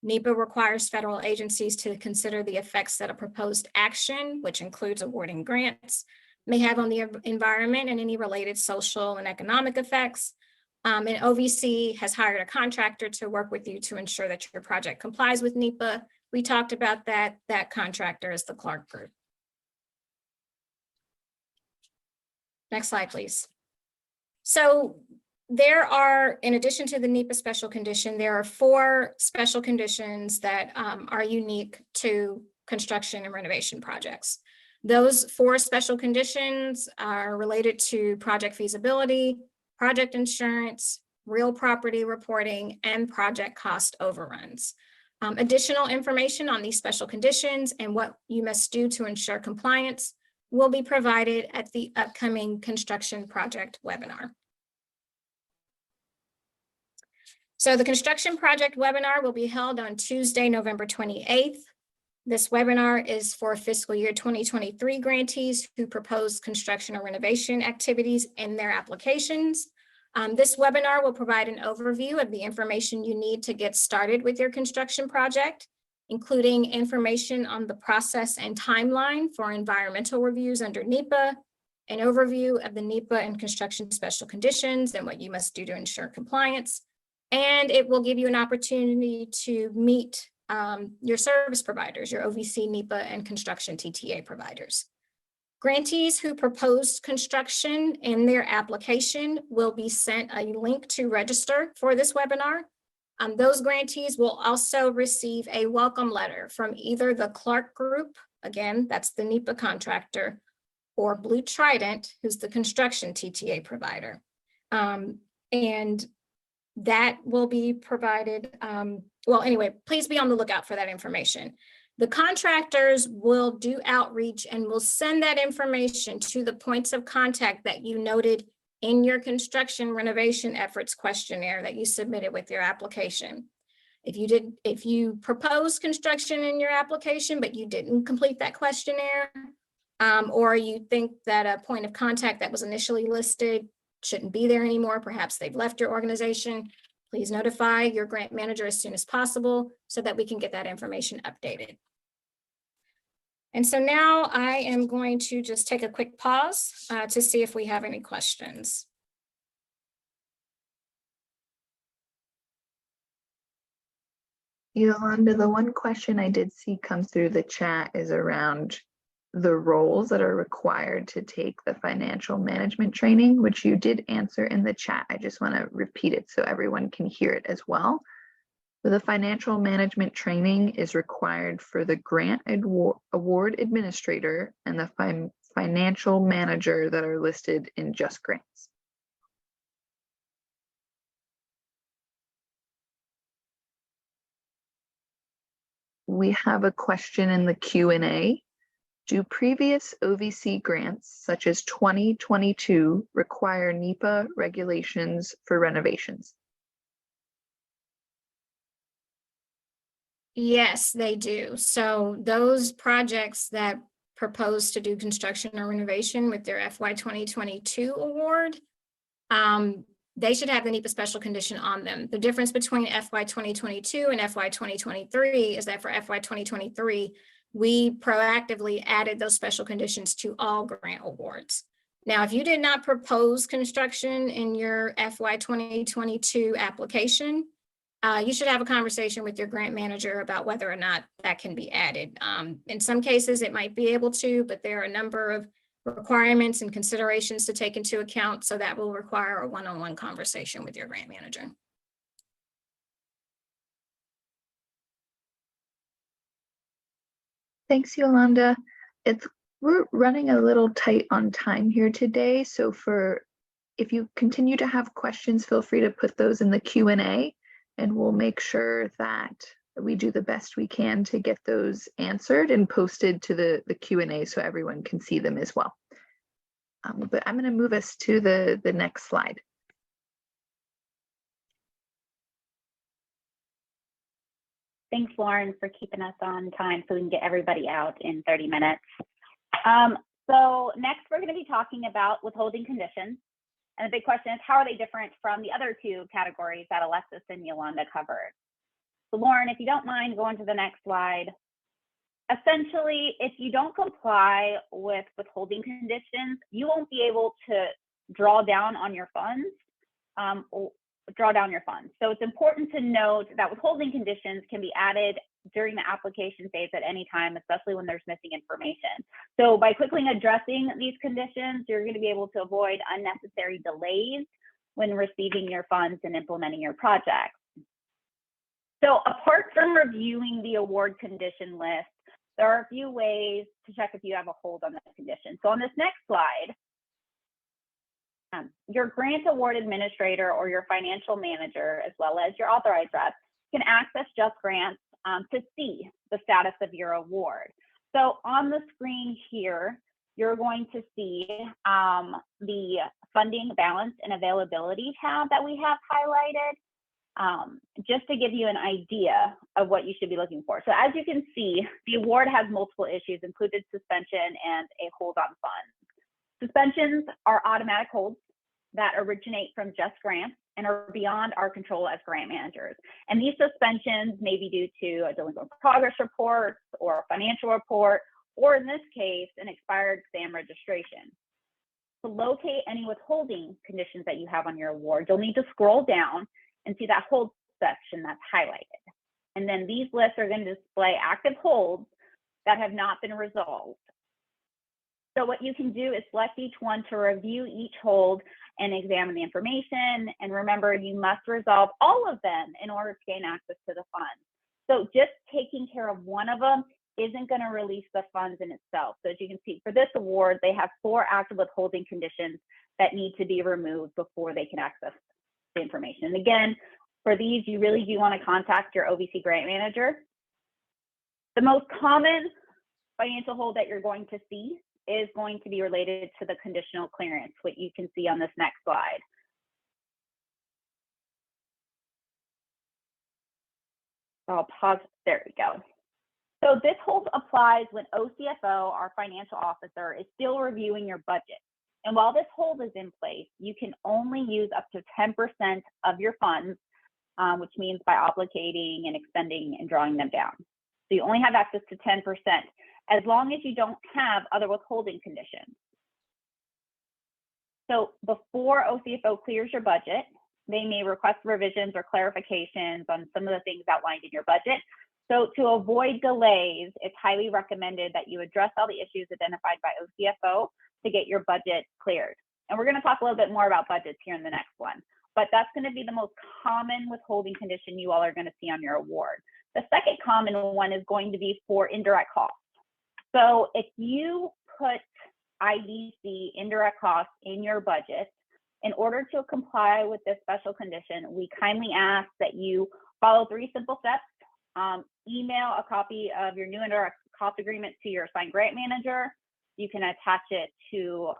NEPA requires federal agencies to consider the effects that a proposed action, which includes awarding grants, may have on the environment and any related social and economic effects. And OVC has hired a contractor to work with you to ensure that your project complies with NEPA. We talked about that. That contractor is the Clark Group. Next slide, please. So there are, in addition to the NEPA special condition, there are 4 special conditions that are unique to construction and renovation projects. Those 4 special conditions are related to project feasibility, project insurance, real property reporting, and project cost overruns. Additional information on these special conditions and what you must do to ensure compliance will be provided at the upcoming construction project webinar. So the construction project webinar will be held on Tuesday, November 28th. This webinar is for fiscal year 2023 grantees who propose construction or renovation activities in their applications. This webinar will provide an overview of the information you need to get started with your construction project, including information on the process and timeline for environmental reviews under NEPA, an overview of the NEPA and construction special conditions and what you must do to ensure compliance. And it will give you an opportunity to meet your service providers, your OVC, NEPA, and construction TTA providers. Grantees who proposed construction in their application will be sent a link to register for this webinar. Those grantees will also receive a welcome letter from either the Clark Group, again, that's the NEPA contractor, or Blue Trident, who's the construction TTA provider. And that will be provided, well, anyway, please be on the lookout for that information. The contractors will do outreach and will send that information to the points of contact that you noted in your construction renovation efforts questionnaire that you submitted with your application. If you proposed construction in your application, but you didn't complete that questionnaire, or you think that a point of contact that was initially listed shouldn't be there anymore, perhaps they've left your organization, please notify your grant manager as soon as possible so that we can get that information updated. And so now I am going to just take a quick pause to see if we have any questions. Yolanda, the one question I did see come through the chat is around the roles that are required to take the financial management training, which you did answer in the chat. I just want to repeat it so everyone can hear it as well. The financial management training is required for the grant award administrator and the financial manager that are listed in Just Grants. We have a question in the Q&A. Do previous OVC grants, such as 2022, require NEPA regulations for renovations? Yes, they do. So those projects that propose to do construction or renovation with their FY 2022 award, they should have the NEPA special condition on them. The difference between FY 2022 and FY 2023 is that for FY 2023, we proactively added those special conditions to all grant awards. Now, if you did not propose construction in your FY 2022 application, you should have a conversation with your grant manager about whether or not that can be added. In some cases, it might be able to, but there are a number of requirements and considerations to take into account, so that will require a one-on-one conversation with your grant manager. Thanks, Yolanda. We're running a little tight on time here today, so if you continue to have questions, feel free to put those in the Q&A, and we'll make sure that we do the best we can to get those answered and posted to the Q&A so everyone can see them as well. But I'm going to move us to the next slide. Thanks, Lauren, for keeping us on time so we can get everybody out in 30 minutes. So next, we're going to be talking about withholding conditions. And the big question is, how are they different from the other two categories that Alexis and Yolanda covered? So Lauren, if you don't mind going to the next slide. Essentially, if you don't comply with withholding conditions, you won't be able to draw down on your funds, So it's important to note that withholding conditions can be added during the application phase at any time, especially when there's missing information. So by quickly addressing these conditions, you're going to be able to avoid unnecessary delays when receiving your funds and implementing your project. So apart from reviewing the award condition list, there are a few ways to check if you have a hold on the condition. So on this next slide, your grant award administrator or your financial manager, as well as your authorized rep, can access Just Grants to see the status of your award. So on the screen here, you're going to see the funding balance and availability tab that we have highlighted. Just to give you an idea of what you should be looking for. So as you can see, the award has multiple issues, including suspension and a hold on funds. Suspensions are automatic holds that originate from Just Grants and are beyond our control as grant managers. And these suspensions may be due to a delinquent progress report or a financial report, or in this case, an expired exam registration. To locate any withholding conditions that you have on your award, you'll need to scroll down and see that hold section that's highlighted. And then these lists are going to display active holds that have not been resolved. So what you can do is select each one to review each hold and examine the information. And remember, you must resolve all of them in order to gain access to the funds. So just taking care of one of them isn't going to release the funds in itself. So as you can see, for this award, they have 4 active withholding conditions that need to be removed before they can access the information. And again, for these, you really do want to contact your OVC grant manager. The most common financial hold that you're going to see is going to be related to the conditional clearance, what you can see on this next slide. I'll pause. There we go. So this hold applies when OCFO, our financial officer, is still reviewing your budget. And while this hold is in place, you can only use up to 10% of your funds, which means by obligating and expending and drawing them down. So you only have access to 10%, as long as you don't have other withholding conditions. So before OCFO clears your budget, they may request revisions or clarifications on some of the things outlined in your budget. So to avoid delays, it's highly recommended that you address all the issues identified by OCFO to get your budget cleared. And we're going to talk a little bit more about budgets here in the next one. but that's going to be the most common withholding condition you all are going to see on your award. The second common one is going to be for indirect costs. So if you put IDC indirect costs in your budget, in order to comply with this special condition, we kindly ask that you follow 3 simple steps. Email a copy of your new indirect cost agreement to your assigned grant manager. You can attach it to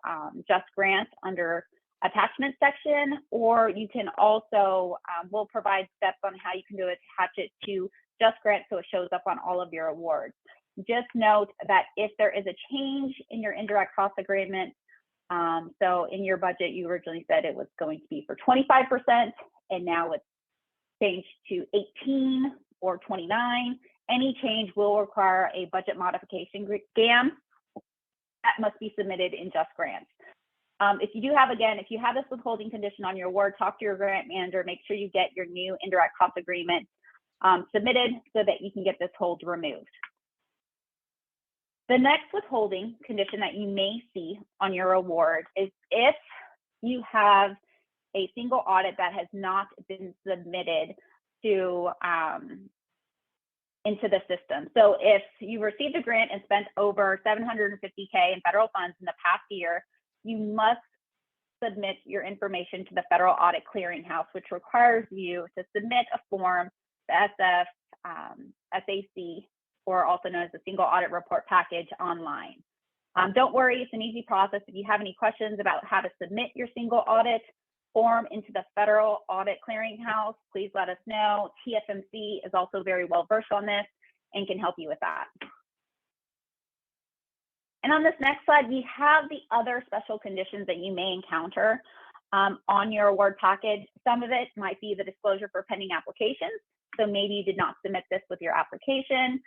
Just Grant under attachment section, or you can also, we'll provide steps on how you can attach it to Just Grant so it shows up on all of your awards. Just note that if there is a change in your indirect cost agreement, so in your budget, you originally said it was going to be for 25%, and now it's changed to 18 or 29. Any change will require a budget modification GAM that must be submitted in Just Grant. If you have this withholding condition on your award, talk to your grant manager, make sure you get your new indirect cost agreement submitted so that you can get this hold removed. The next withholding condition that you may see on your award is if you have a single audit that has not been submitted to into the system. So if you received a grant and spent over $750K in federal funds in the past year, you must submit your information to the Federal Audit Clearinghouse, which requires you to submit a form, the SAC, or also known as the Single Audit Report Package, online. Don't worry, it's an easy process. If you have any questions about how to submit your single audit form into the Federal Audit Clearinghouse, please let us know. TFMC is also very well versed on this and can help you with that. And on this next slide, we have the other special conditions that you may encounter on your award package. Some of it might be the disclosure for pending applications. So maybe you did not submit this with your application.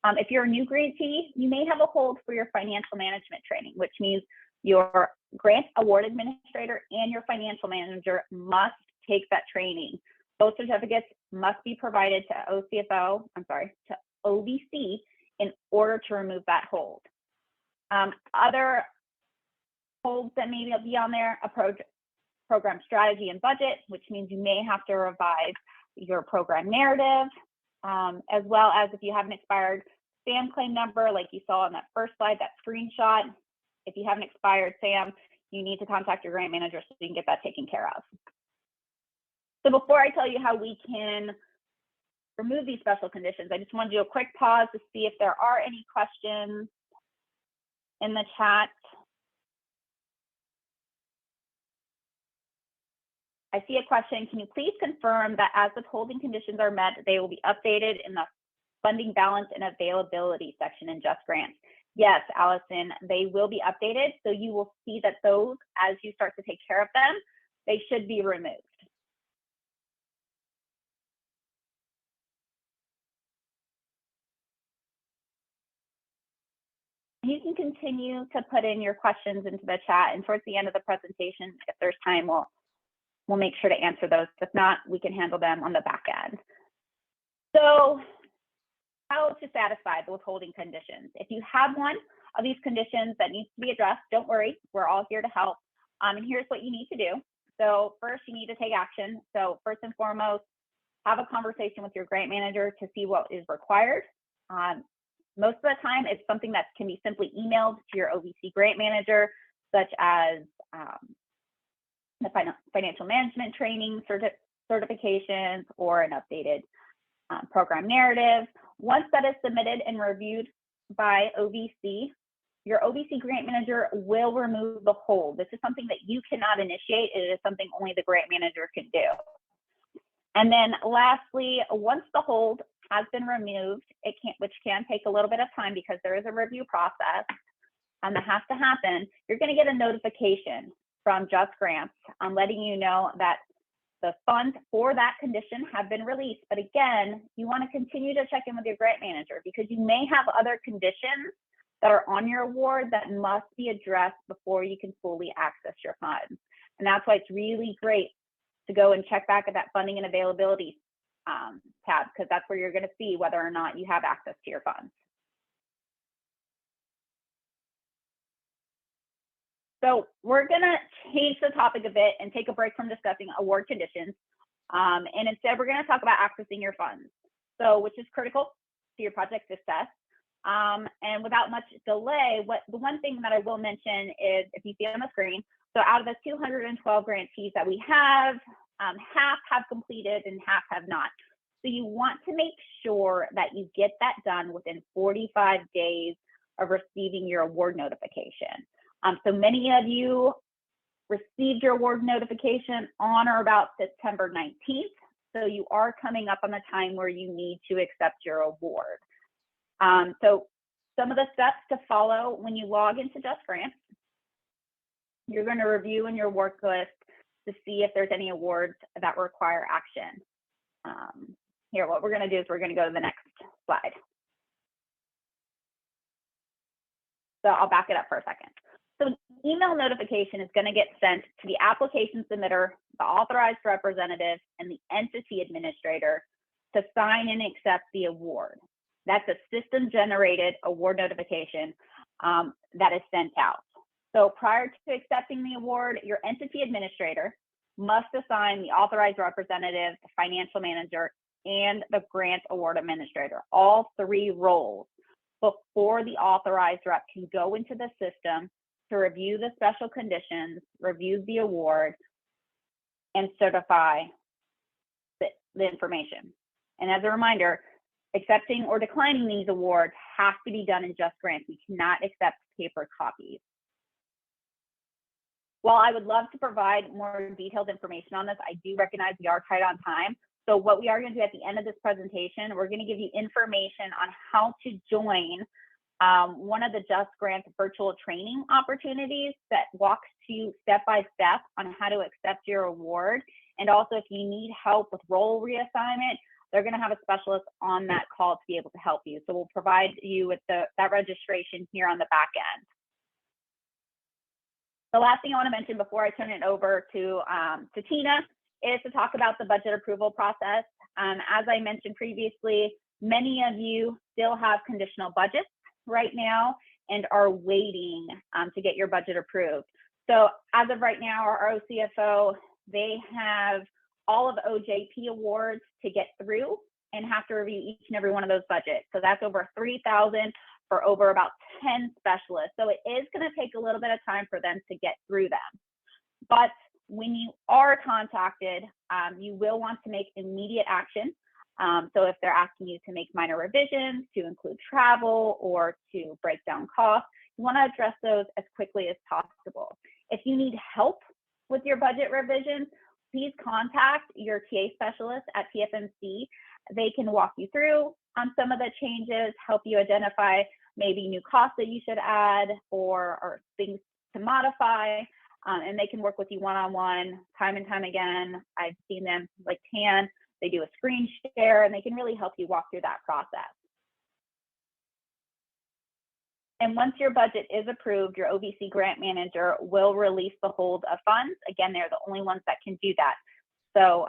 If you're a new grantee, you may have a hold for your financial management training, which means your grant award administrator and your financial manager must take that training. Both certificates must be provided to to OVC in order to remove that hold. Other holds that may be on there, a program strategy and budget, which means you may have to revise your program narrative, as well as if you have an expired SAM claim number, like you saw on that first slide, that screenshot. If you have an expired SAM, you need to contact your grant manager so you can get that taken care of. So before I tell you how we can remove these special conditions, I just want to do a quick pause to see if there are any questions in the chat. I see a question. Can you please confirm that as withholding conditions are met, they will be updated in the funding balance and availability section in Just Grant? Yes, Allison, they will be updated. So you will see that those, as you start to take care of them, they should be removed. You can continue to put in your questions into the chat, and towards the end of the presentation, if there's time, we'll make sure to answer those. If not, we can handle them on the back end. So how to satisfy the withholding conditions. If you have one of these conditions that needs to be addressed, don't worry, we're all here to help. And here's what you need to do. So first, you need to take action. So first and foremost, have a conversation with your grant manager to see what is required. Most of the time, it's something that can be simply emailed to your OVC grant manager, such as the financial management training certifications or an updated program narrative. Once that is submitted and reviewed by OVC, your OVC grant manager will remove the hold. This is something that you cannot initiate. It is something only the grant manager can do. And then lastly, once the hold has been removed, which can take a little bit of time because there is a review process that has to happen, you're going to get a notification from Just Grants letting you know that the funds for that condition have been released. But again, you want to continue to check in with your grant manager because you may have other conditions that are on your award that must be addressed before you can fully access your funds. And that's why it's really great to go and check back at that funding and availability tab, because that's where you're going to see whether or not you have access to your funds. So we're gonna change the topic a bit and take a break from discussing award conditions. And instead we're gonna talk about accessing your funds. So, which is critical to your project success. And without much delay, the one thing that I will mention is, if you see on the screen, so out of the 212 grantees that we have, half have completed and half have not. So you want to make sure that you get that done within 45 days of receiving your award notification. So many of you received your award notification on or about September 19th. So you are coming up on the time where you need to accept your award. So some of the steps to follow when you log into Just Grants, you're going to review in your work list to see if there's any awards that require action. Here, what we're going to do is we're going to go to the next slide. So I'll back it up for a second. So an email notification is going to get sent to the application submitter, the authorized representative, and the entity administrator to sign and accept the award. That's a system-generated award notification that is sent out. So prior to accepting the award, your entity administrator must assign the authorized representative, the financial manager, and the grant award administrator, all three roles, before the authorized rep can go into the system to review the special conditions, review the award, and certify the information. And as a reminder, accepting or declining these awards has to be done in Just Grants. We cannot accept paper copies. While I would love to provide more detailed information on this, I do recognize we are tight on time. So what we are going to do at the end of this presentation, we're going to give you information on how to join one of the Just Grants virtual training opportunities that walks you step by step on how to accept your award. And also, if you need help with role reassignment, they're going to have a specialist on that call to be able to help you. So we'll provide you with that registration here on the back end. The last thing I want to mention before I turn it over to Tina is to talk about the budget approval process. As I mentioned previously, many of you still have conditional budgets right now and are waiting to get your budget approved. So as of right now, our OCFO, they have all of OJP awards to get through and have to review each and every one of those budgets. So that's over 3,000 for over about 10 specialists. So it is going to take a little bit of time for them to get through them. But when you are contacted, you will want to make immediate action. So if they're asking you to make minor revisions, to include travel, or to break down costs, you want to address those as quickly as possible. If you need help with your budget revisions, please contact your TA specialist at TFMC. They can walk you through on some of the changes, help you identify maybe new costs that you should add or things to modify. And they can work with you one-on-one time and time again. I've seen them, like Tan, they do a screen share, and they can really help you walk through that process. And once your budget is approved, your OVC grant manager will release the hold of funds. Again, they're the only ones that can do that. So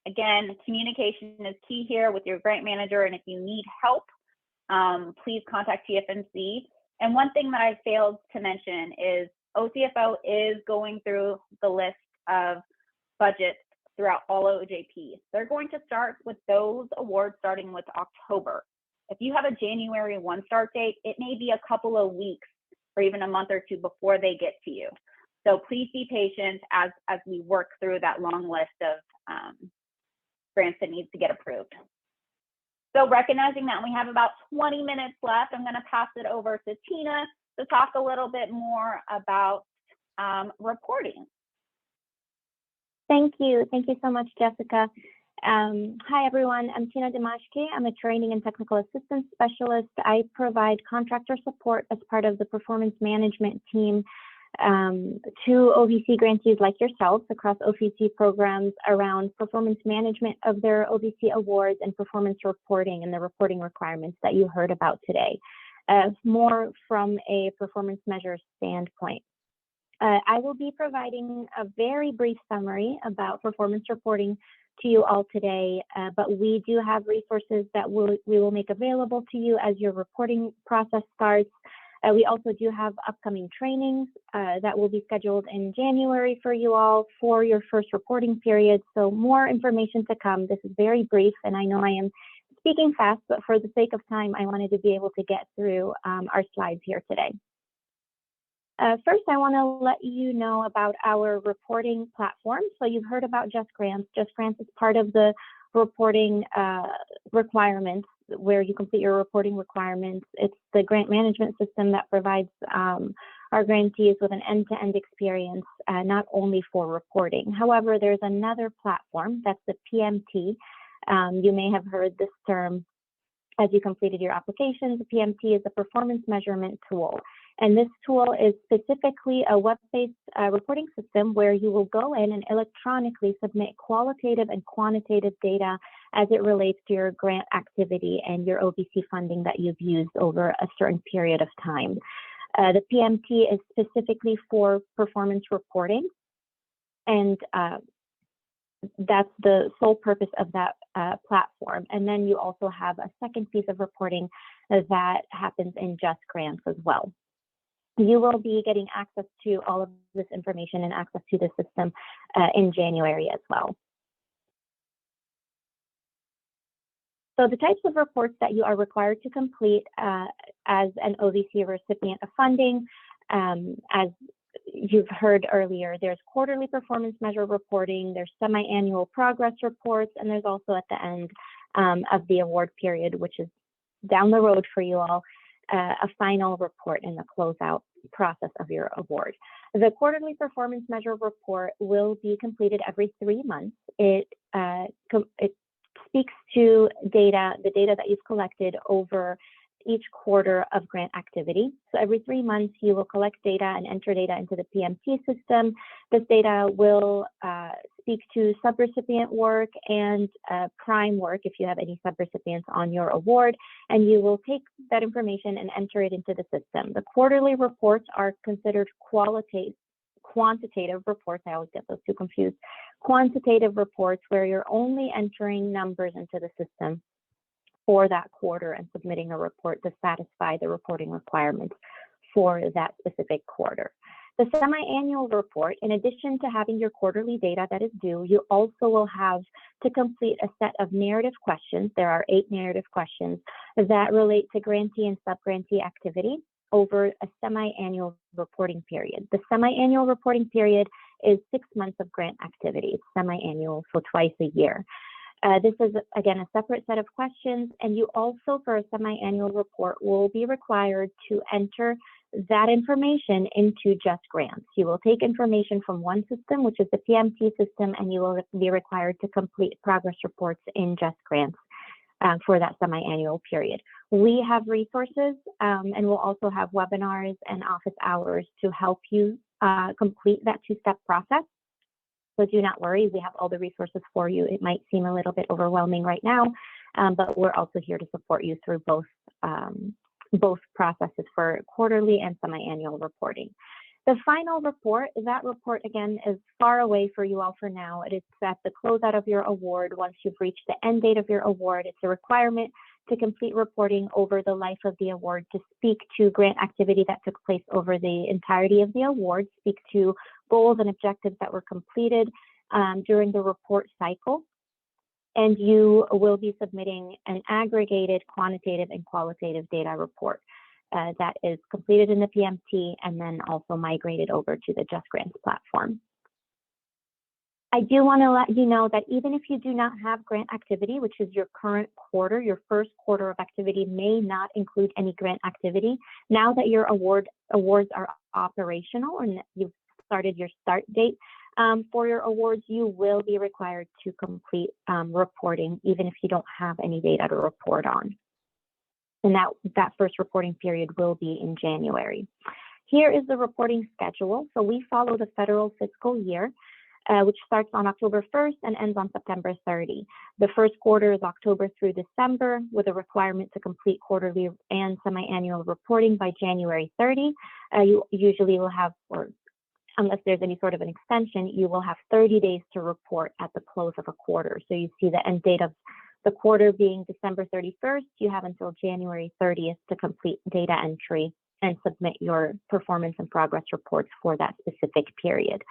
again, communication is key here with your grant manager. And if you need help, please contact TFMC. And one thing that I failed to mention is OCFO is going through the list of budgets throughout all OJP. They're going to start with those awards starting with October. If you have a January 1 start date, it may be a couple of weeks or even a month or two before they get to you. So please be patient as we work through that long list of grants that needs to get approved. So recognizing that we have about 20 minutes left, I'm going to pass it over to Tina to talk a little bit more about reporting. Thank you. Thank you so much, Jessica. Hi, everyone. I'm Tina Dimashki. I'm a training and technical assistance specialist. I provide contractor support as part of the performance management team to OVC grantees like yourselves across OVC programs around performance management of their OVC awards and performance reporting and the reporting requirements that you heard about today, more from a performance measure standpoint. I will be providing a very brief summary about performance reporting to you all today, but we do have resources that we will make available to you as your reporting process starts. We also do have upcoming trainings that will be scheduled in January for you all for your first reporting period. So more information to come. This is very brief, and I know I am speaking fast, but for the sake of time, I wanted to be able to get through our slides here today. First, I want to let you know about our reporting platform. So you've heard about Just Grants. Just Grants is part of the reporting requirements where you complete your reporting requirements. It's the grant management system that provides our grantees with an end-to-end experience, not only for reporting. However, there's another platform, that's the PMT. You may have heard this term as you completed your applications. The PMT is a performance measurement tool. And this tool is specifically a web-based reporting system where you will go in and electronically submit qualitative and quantitative data as it relates to your grant activity and your OVC funding that you've used over a certain period of time. The PMT is specifically for performance reporting, and that's the sole purpose of that platform. And then you also have a second piece of reporting that happens in Just Grants as well. You will be getting access to all of this information and access to the system in January as well. So the types of reports that you are required to complete as an OVC recipient of funding, as you've heard earlier, there's quarterly performance measure reporting, there's semi-annual progress reports, and there's also at the end of the award period, which is down the road for you all, a final report in the closeout process of your award. The quarterly performance measure report will be completed every 3 months. It speaks to the data that you've collected over each quarter of grant activity. So every 3 months, you will collect data and enter data into the PMT system. This data will speak to subrecipient work and prime work if you have any subrecipients on your award, and you will take that information and enter it into the system. The quarterly reports are considered quantitative reports. I always get those two confused. Quantitative reports where you're only entering numbers into the system for that quarter and submitting a report to satisfy the reporting requirements for that specific quarter. The semi-annual report, in addition to having your quarterly data that is due, you also will have to complete a set of narrative questions. There are 8 narrative questions that relate to grantee and sub-grantee activity over a semi-annual reporting period. The semi-annual reporting period is 6 months of grant activity. It's semi-annual, so twice a year. This is, again, a separate set of questions, and you also, for a semi-annual report, will be required to enter that information into Just Grants. You will take information from one system, which is the PMT system, and you will be required to complete progress reports in Just Grants for that semi-annual period. We have resources, and we'll also have webinars and office hours to help you complete that 2-step process. So do not worry, we have all the resources for you. It might seem a little bit overwhelming right now, but we're also here to support you through both processes for quarterly and semi-annual reporting. The final report, that report again is far away for you all for now. It is at the closeout of your award. Once you've reached the end date of your award, it's a requirement to complete reporting over the life of the award, to speak to grant activity that took place over the entirety of the award, speak to goals and objectives that were completed during the report cycle. And you will be submitting an aggregated quantitative and qualitative data report that is completed in the PMT and then also migrated over to the Just Grants platform. I do want to let you know that even if you do not have grant activity, which is your current quarter, your first quarter of activity may not include any grant activity. Now that your awards are operational and you've started your start date for your awards, you will be required to complete reporting, even if you don't have any data to report on. And that first reporting period will be in January. Here is the reporting schedule. So we follow the federal fiscal year, which starts on October 1st and ends on September 30. The first quarter is October through December, with a requirement to complete quarterly and semi-annual reporting by January 30. You usually will have, or unless there's any sort of an extension, you will have 30 days to report at the close of a quarter. So you see the end date of the quarter being December 31st, you have until January 30th to complete data entry and submit your performance and progress reports for that specific period.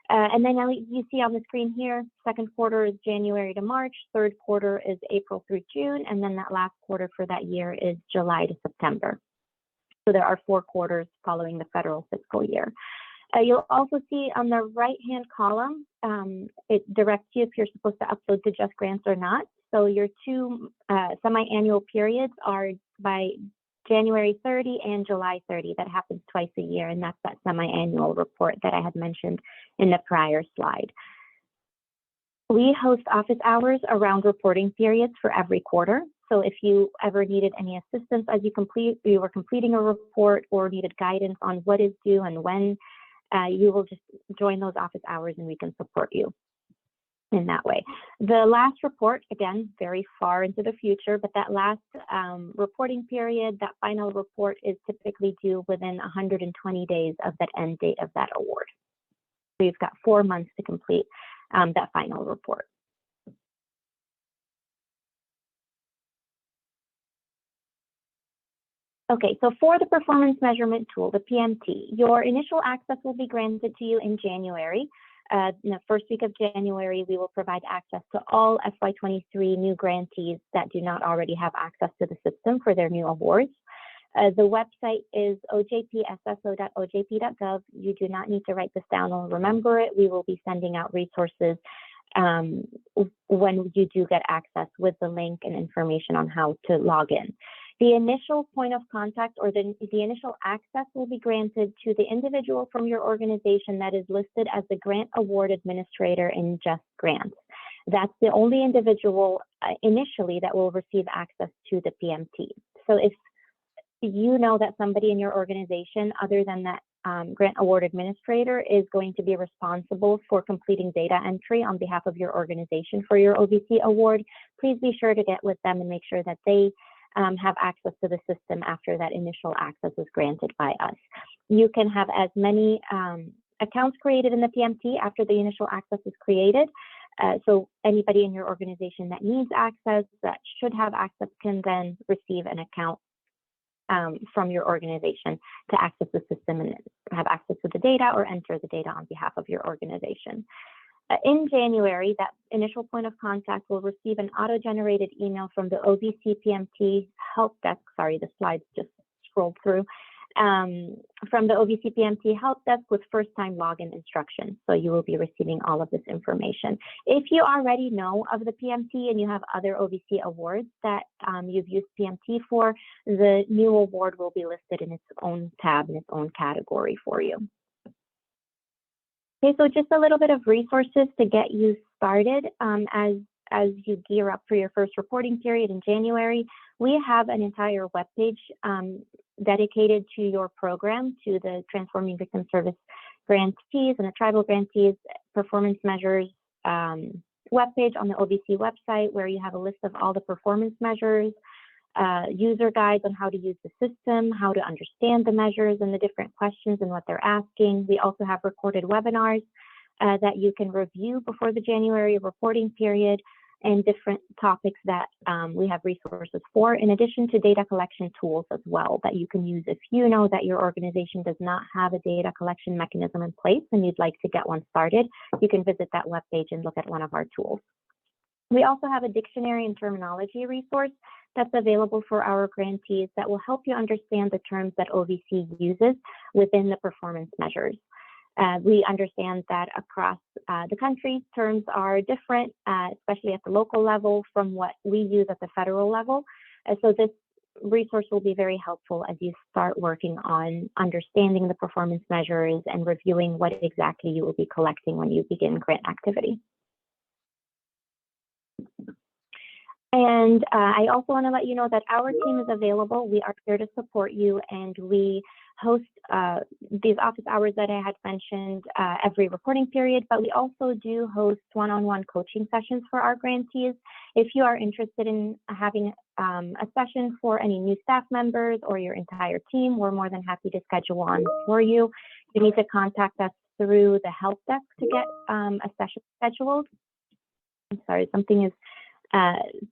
And then you see on the screen here, second quarter is January to March, third quarter is April through June, and then that last quarter for that year is July to September. So there are 4 quarters following the federal fiscal year. You'll also see on the right-hand column, it directs you if you're supposed to upload to Just Grants or not. So your 2 semi-annual periods are by January 30 and July 30. That happens twice a year, and that's that semi-annual report that I had mentioned in the prior slide. We host office hours around reporting periods for every quarter. So if you ever needed any assistance as you were completing a report or needed guidance on what is due and when, you will just join those office hours and we can support you in that way. The last report, again, very far into the future, but that last reporting period, that final report is typically due within 120 days of that end date of that award. So you've got 4 months to complete that final report. Okay, so for the performance measurement tool, the PMT, your initial access will be granted to you in January. In the first week of January, we will provide access to all FY23 new grantees that do not already have access to the system for their new awards. The website is ojpsso.ojp.gov. You do not need to write this down or remember it. We will be sending out resources when you do get access with the link and information on how to log in. The initial point of contact or the initial access will be granted to the individual from your organization that is listed as the grant award administrator in Just Grants. That's the only individual initially that will receive access to the PMT. So if you know that somebody in your organization other than that grant award administrator is going to be responsible for completing data entry on behalf of your organization for your OVC award, please be sure to get with them and make sure that they have access to the system after that initial access is granted by us. You can have as many accounts created in the PMT after the initial access is created. So anybody in your organization that needs access, that should have access, can then receive an account from your organization to access the system and have access to the data or enter the data on behalf of your organization. In January, that initial point of contact will receive an auto-generated email from the OVC PMT help desk. Sorry, the slides just scrolled through. From the OVC PMT help desk with first-time login instructions. So you will be receiving all of this information. If you already know of the PMT and you have other OVC awards that you've used PMT for, the new award will be listed in its own tab, in its own category for you. Okay, so just a little bit of resources to get you started as you gear up for your first reporting period in January. We have an entire webpage dedicated to your program, to the Transforming Victim Service Grantees and the Tribal Grantees Performance Measures webpage on the OVC website, where you have a list of all the performance measures, user guides on how to use the system, how to understand the measures and the different questions and what they're asking. We also have recorded webinars that you can review before the January reporting period, and different topics that we have resources for, in addition to data collection tools as well that you can use if you know that your organization does not have a data collection mechanism in place and you'd like to get one started. You can visit that webpage and look at one of our tools. We also have a dictionary and terminology resource that's available for our grantees that will help you understand the terms that OVC uses within the performance measures. We understand that across the country, terms are different, especially at the local level, from what we use at the federal level. So this resource will be very helpful as you start working on understanding the performance measures and reviewing what exactly you will be collecting when you begin grant activity. And I also want to let you know that our team is available. We are here to support you, and we host these office hours that I had mentioned every reporting period, but we also do host one-on-one coaching sessions for our grantees. If you are interested in having a session for any new staff members or your entire team, we're more than happy to schedule one for you. You need to contact us through the help desk to get a session scheduled. I'm sorry, something is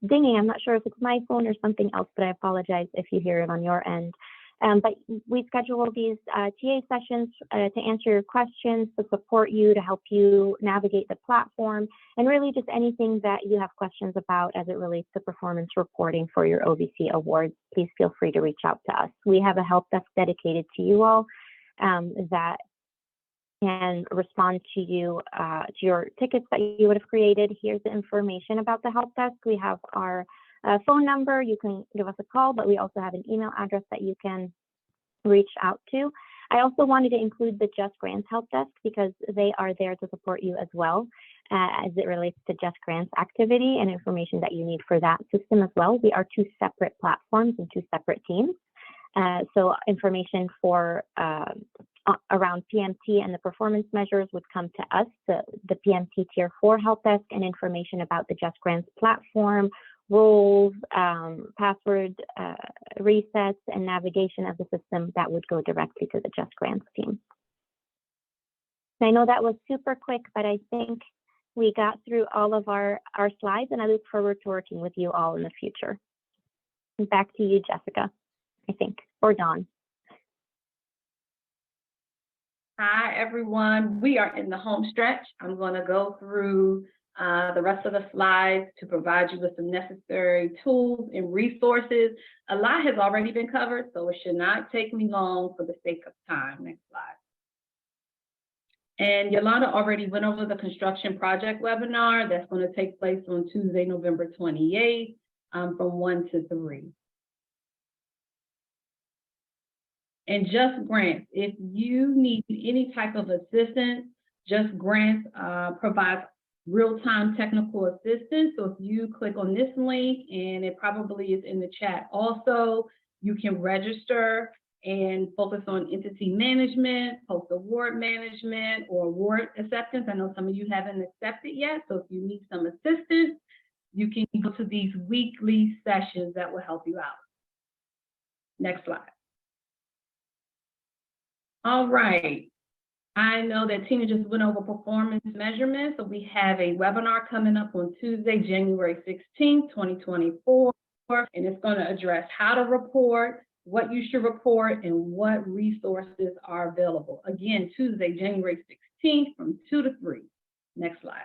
dinging. I'm not sure if it's my phone or something else, but I apologize if you hear it on your end. But we schedule these TA sessions to answer your questions, to support you, to help you navigate the platform, and really just anything that you have questions about as it relates to performance reporting for your OVC awards. Please feel free to reach out to us. We have a help desk dedicated to you all that can respond to you, to your tickets that you would have created. Here's the information about the help desk. We have our phone number. You can give us a call, but we also have an email address that you can reach out to. I also wanted to include the Just Grants help desk because they are there to support you as well as it relates to Just Grants activity and information that you need for that system as well. We are two separate platforms and two separate teams. So information for around PMT and the performance measures would come to us, the PMT Tier 4 help desk, and information about the Just Grants platform, roles, password resets, and navigation of the system that would go directly to the Just Grants team. I know that was super quick, but I think we got through all of our slides, and I look forward to working with you all in the future. Back to you, Jessica, I think, or Dawn. Hi, everyone. We are in the home stretch. I'm going to go through the rest of the slides to provide you with some necessary tools and resources. A lot has already been covered, so it should not take me long for the sake of time. Next slide. And Yolanda already went over the construction project webinar that's going to take place on Tuesday, November 28th from 1 to 3. And Just Grants, if you need any type of assistance, Just Grants provides real-time technical assistance. So if you click on this link, and it probably is in the chat also, you can register and focus on entity management, post-award management, or award acceptance. I know some of you haven't accepted yet, so if you need some assistance, you can go to these weekly sessions that will help you out. Next slide. All right. I know that Tina just went over performance measurements, so we have a webinar coming up on Tuesday, January 16th, 2024, and it's going to address how to report, what you should report, and what resources are available. Again, Tuesday, January 16th from 2 to 3. Next slide.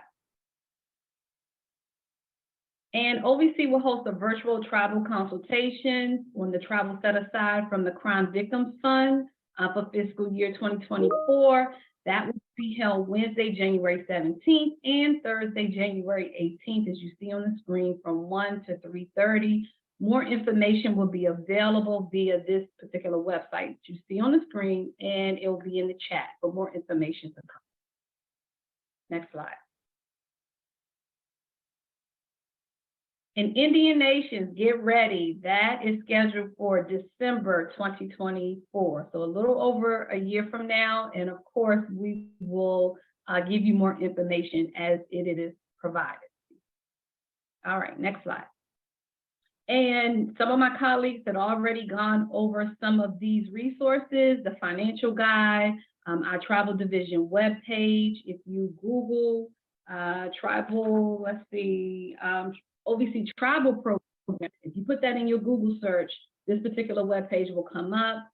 And OVC will host a virtual tribal consultation on the travel set aside from the Crime Victims Fund for fiscal year 2024. That will be held Wednesday, January 17th and Thursday, January 18th, as you see on the screen from 1 to 3:30. More information will be available via this particular website that you see on the screen, and it will be in the chat for more information to come. Next slide. And Indian Nations, get ready. That is scheduled for December 2024. So a little over a year from now. And of course, we will give you more information as it is provided. All right, next slide. And some of my colleagues had already gone over some of these resources, the financial guide, our travel division webpage. If you Google tribal, let's see, OVC Tribal Program, if you put that in your Google search, this particular webpage will come up.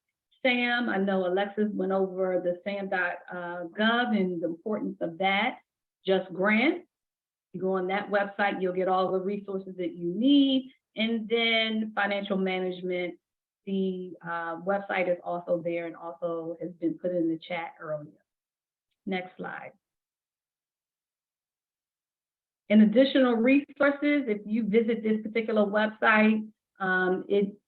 SAM, I know Alexis went over the SAM.gov and the importance of that. Just Grants, you go on that website, you'll get all the resources that you need. And then financial management, the website is also there and also has been put in the chat earlier. Next slide. And additional resources, if you visit this particular website,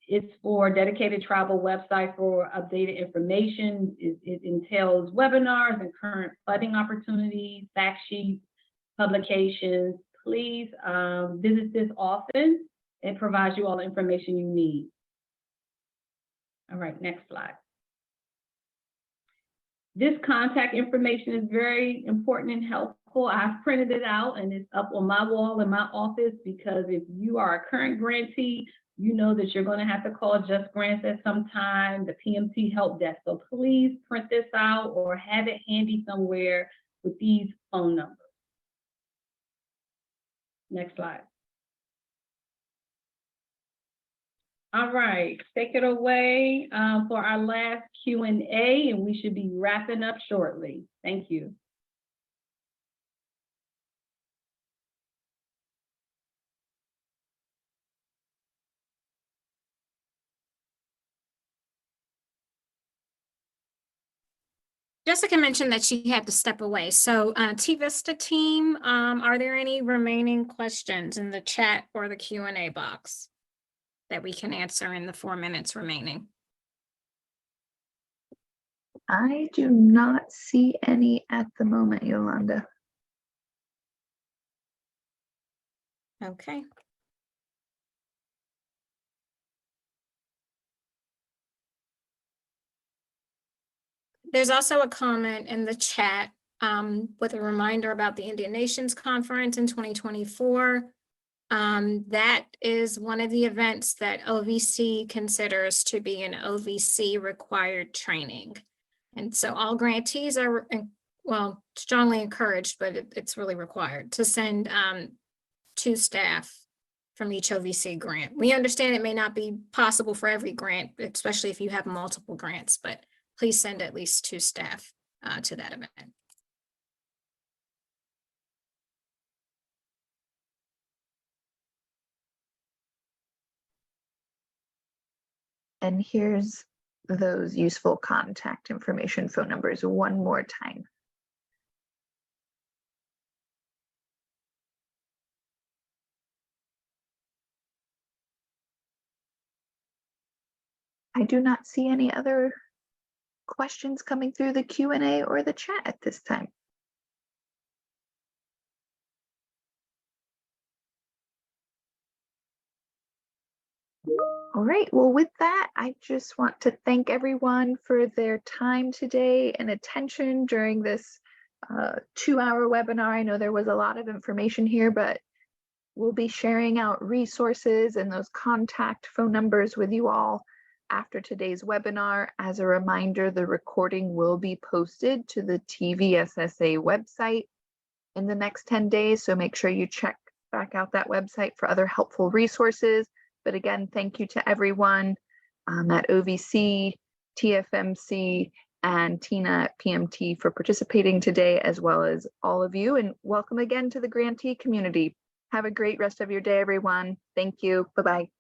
it's for a dedicated tribal website for updated information. It entails webinars and current funding opportunities, fact sheets, publications. Please visit this often. It provides you all the information you need. All right, next slide. This contact information is very important and helpful. I've printed it out and it's up on my wall in my office because if you are a current grantee, you know that you're going to have to call Just Grants at some time, the PMT help desk. So please print this out or have it handy somewhere with these phone numbers. Next slide. All right, take it away for our last Q&A, and we should be wrapping up shortly. Thank you. Jessica mentioned that she had to step away. So TVSTA team, are there any remaining questions in the chat or the Q&A box that we can answer in the 4 minutes remaining? I do not see any at the moment, Yolanda. Okay. There's also a comment in the chat with a reminder about the Indian Nations Conference in 2024. That is one of the events that OVC considers to be an OVC required training. And so all grantees are, well, strongly encouraged, but it's really required to send 2 staff from each OVC grant. We understand it may not be possible for every grant, especially if you have multiple grants, but please send at least 2 staff to that event. And here's those useful contact information, phone numbers one more time. I do not see any other questions coming through the Q&A or the chat at this time. All right, well, with that, I just want to thank everyone for their time today and attention during this 2-hour webinar. I know there was a lot of information here, but we'll be sharing out resources and those contact phone numbers with you all after today's webinar. As a reminder, the recording will be posted to the TVSSA website in the next 10 days, so make sure you check back out that website for other helpful resources. But again, thank you to everyone at OVC, TFMC, and Tina at PMT for participating today, as well as all of you. And welcome again to the grantee community. Have a great rest of your day, everyone. Thank you. Bye-bye.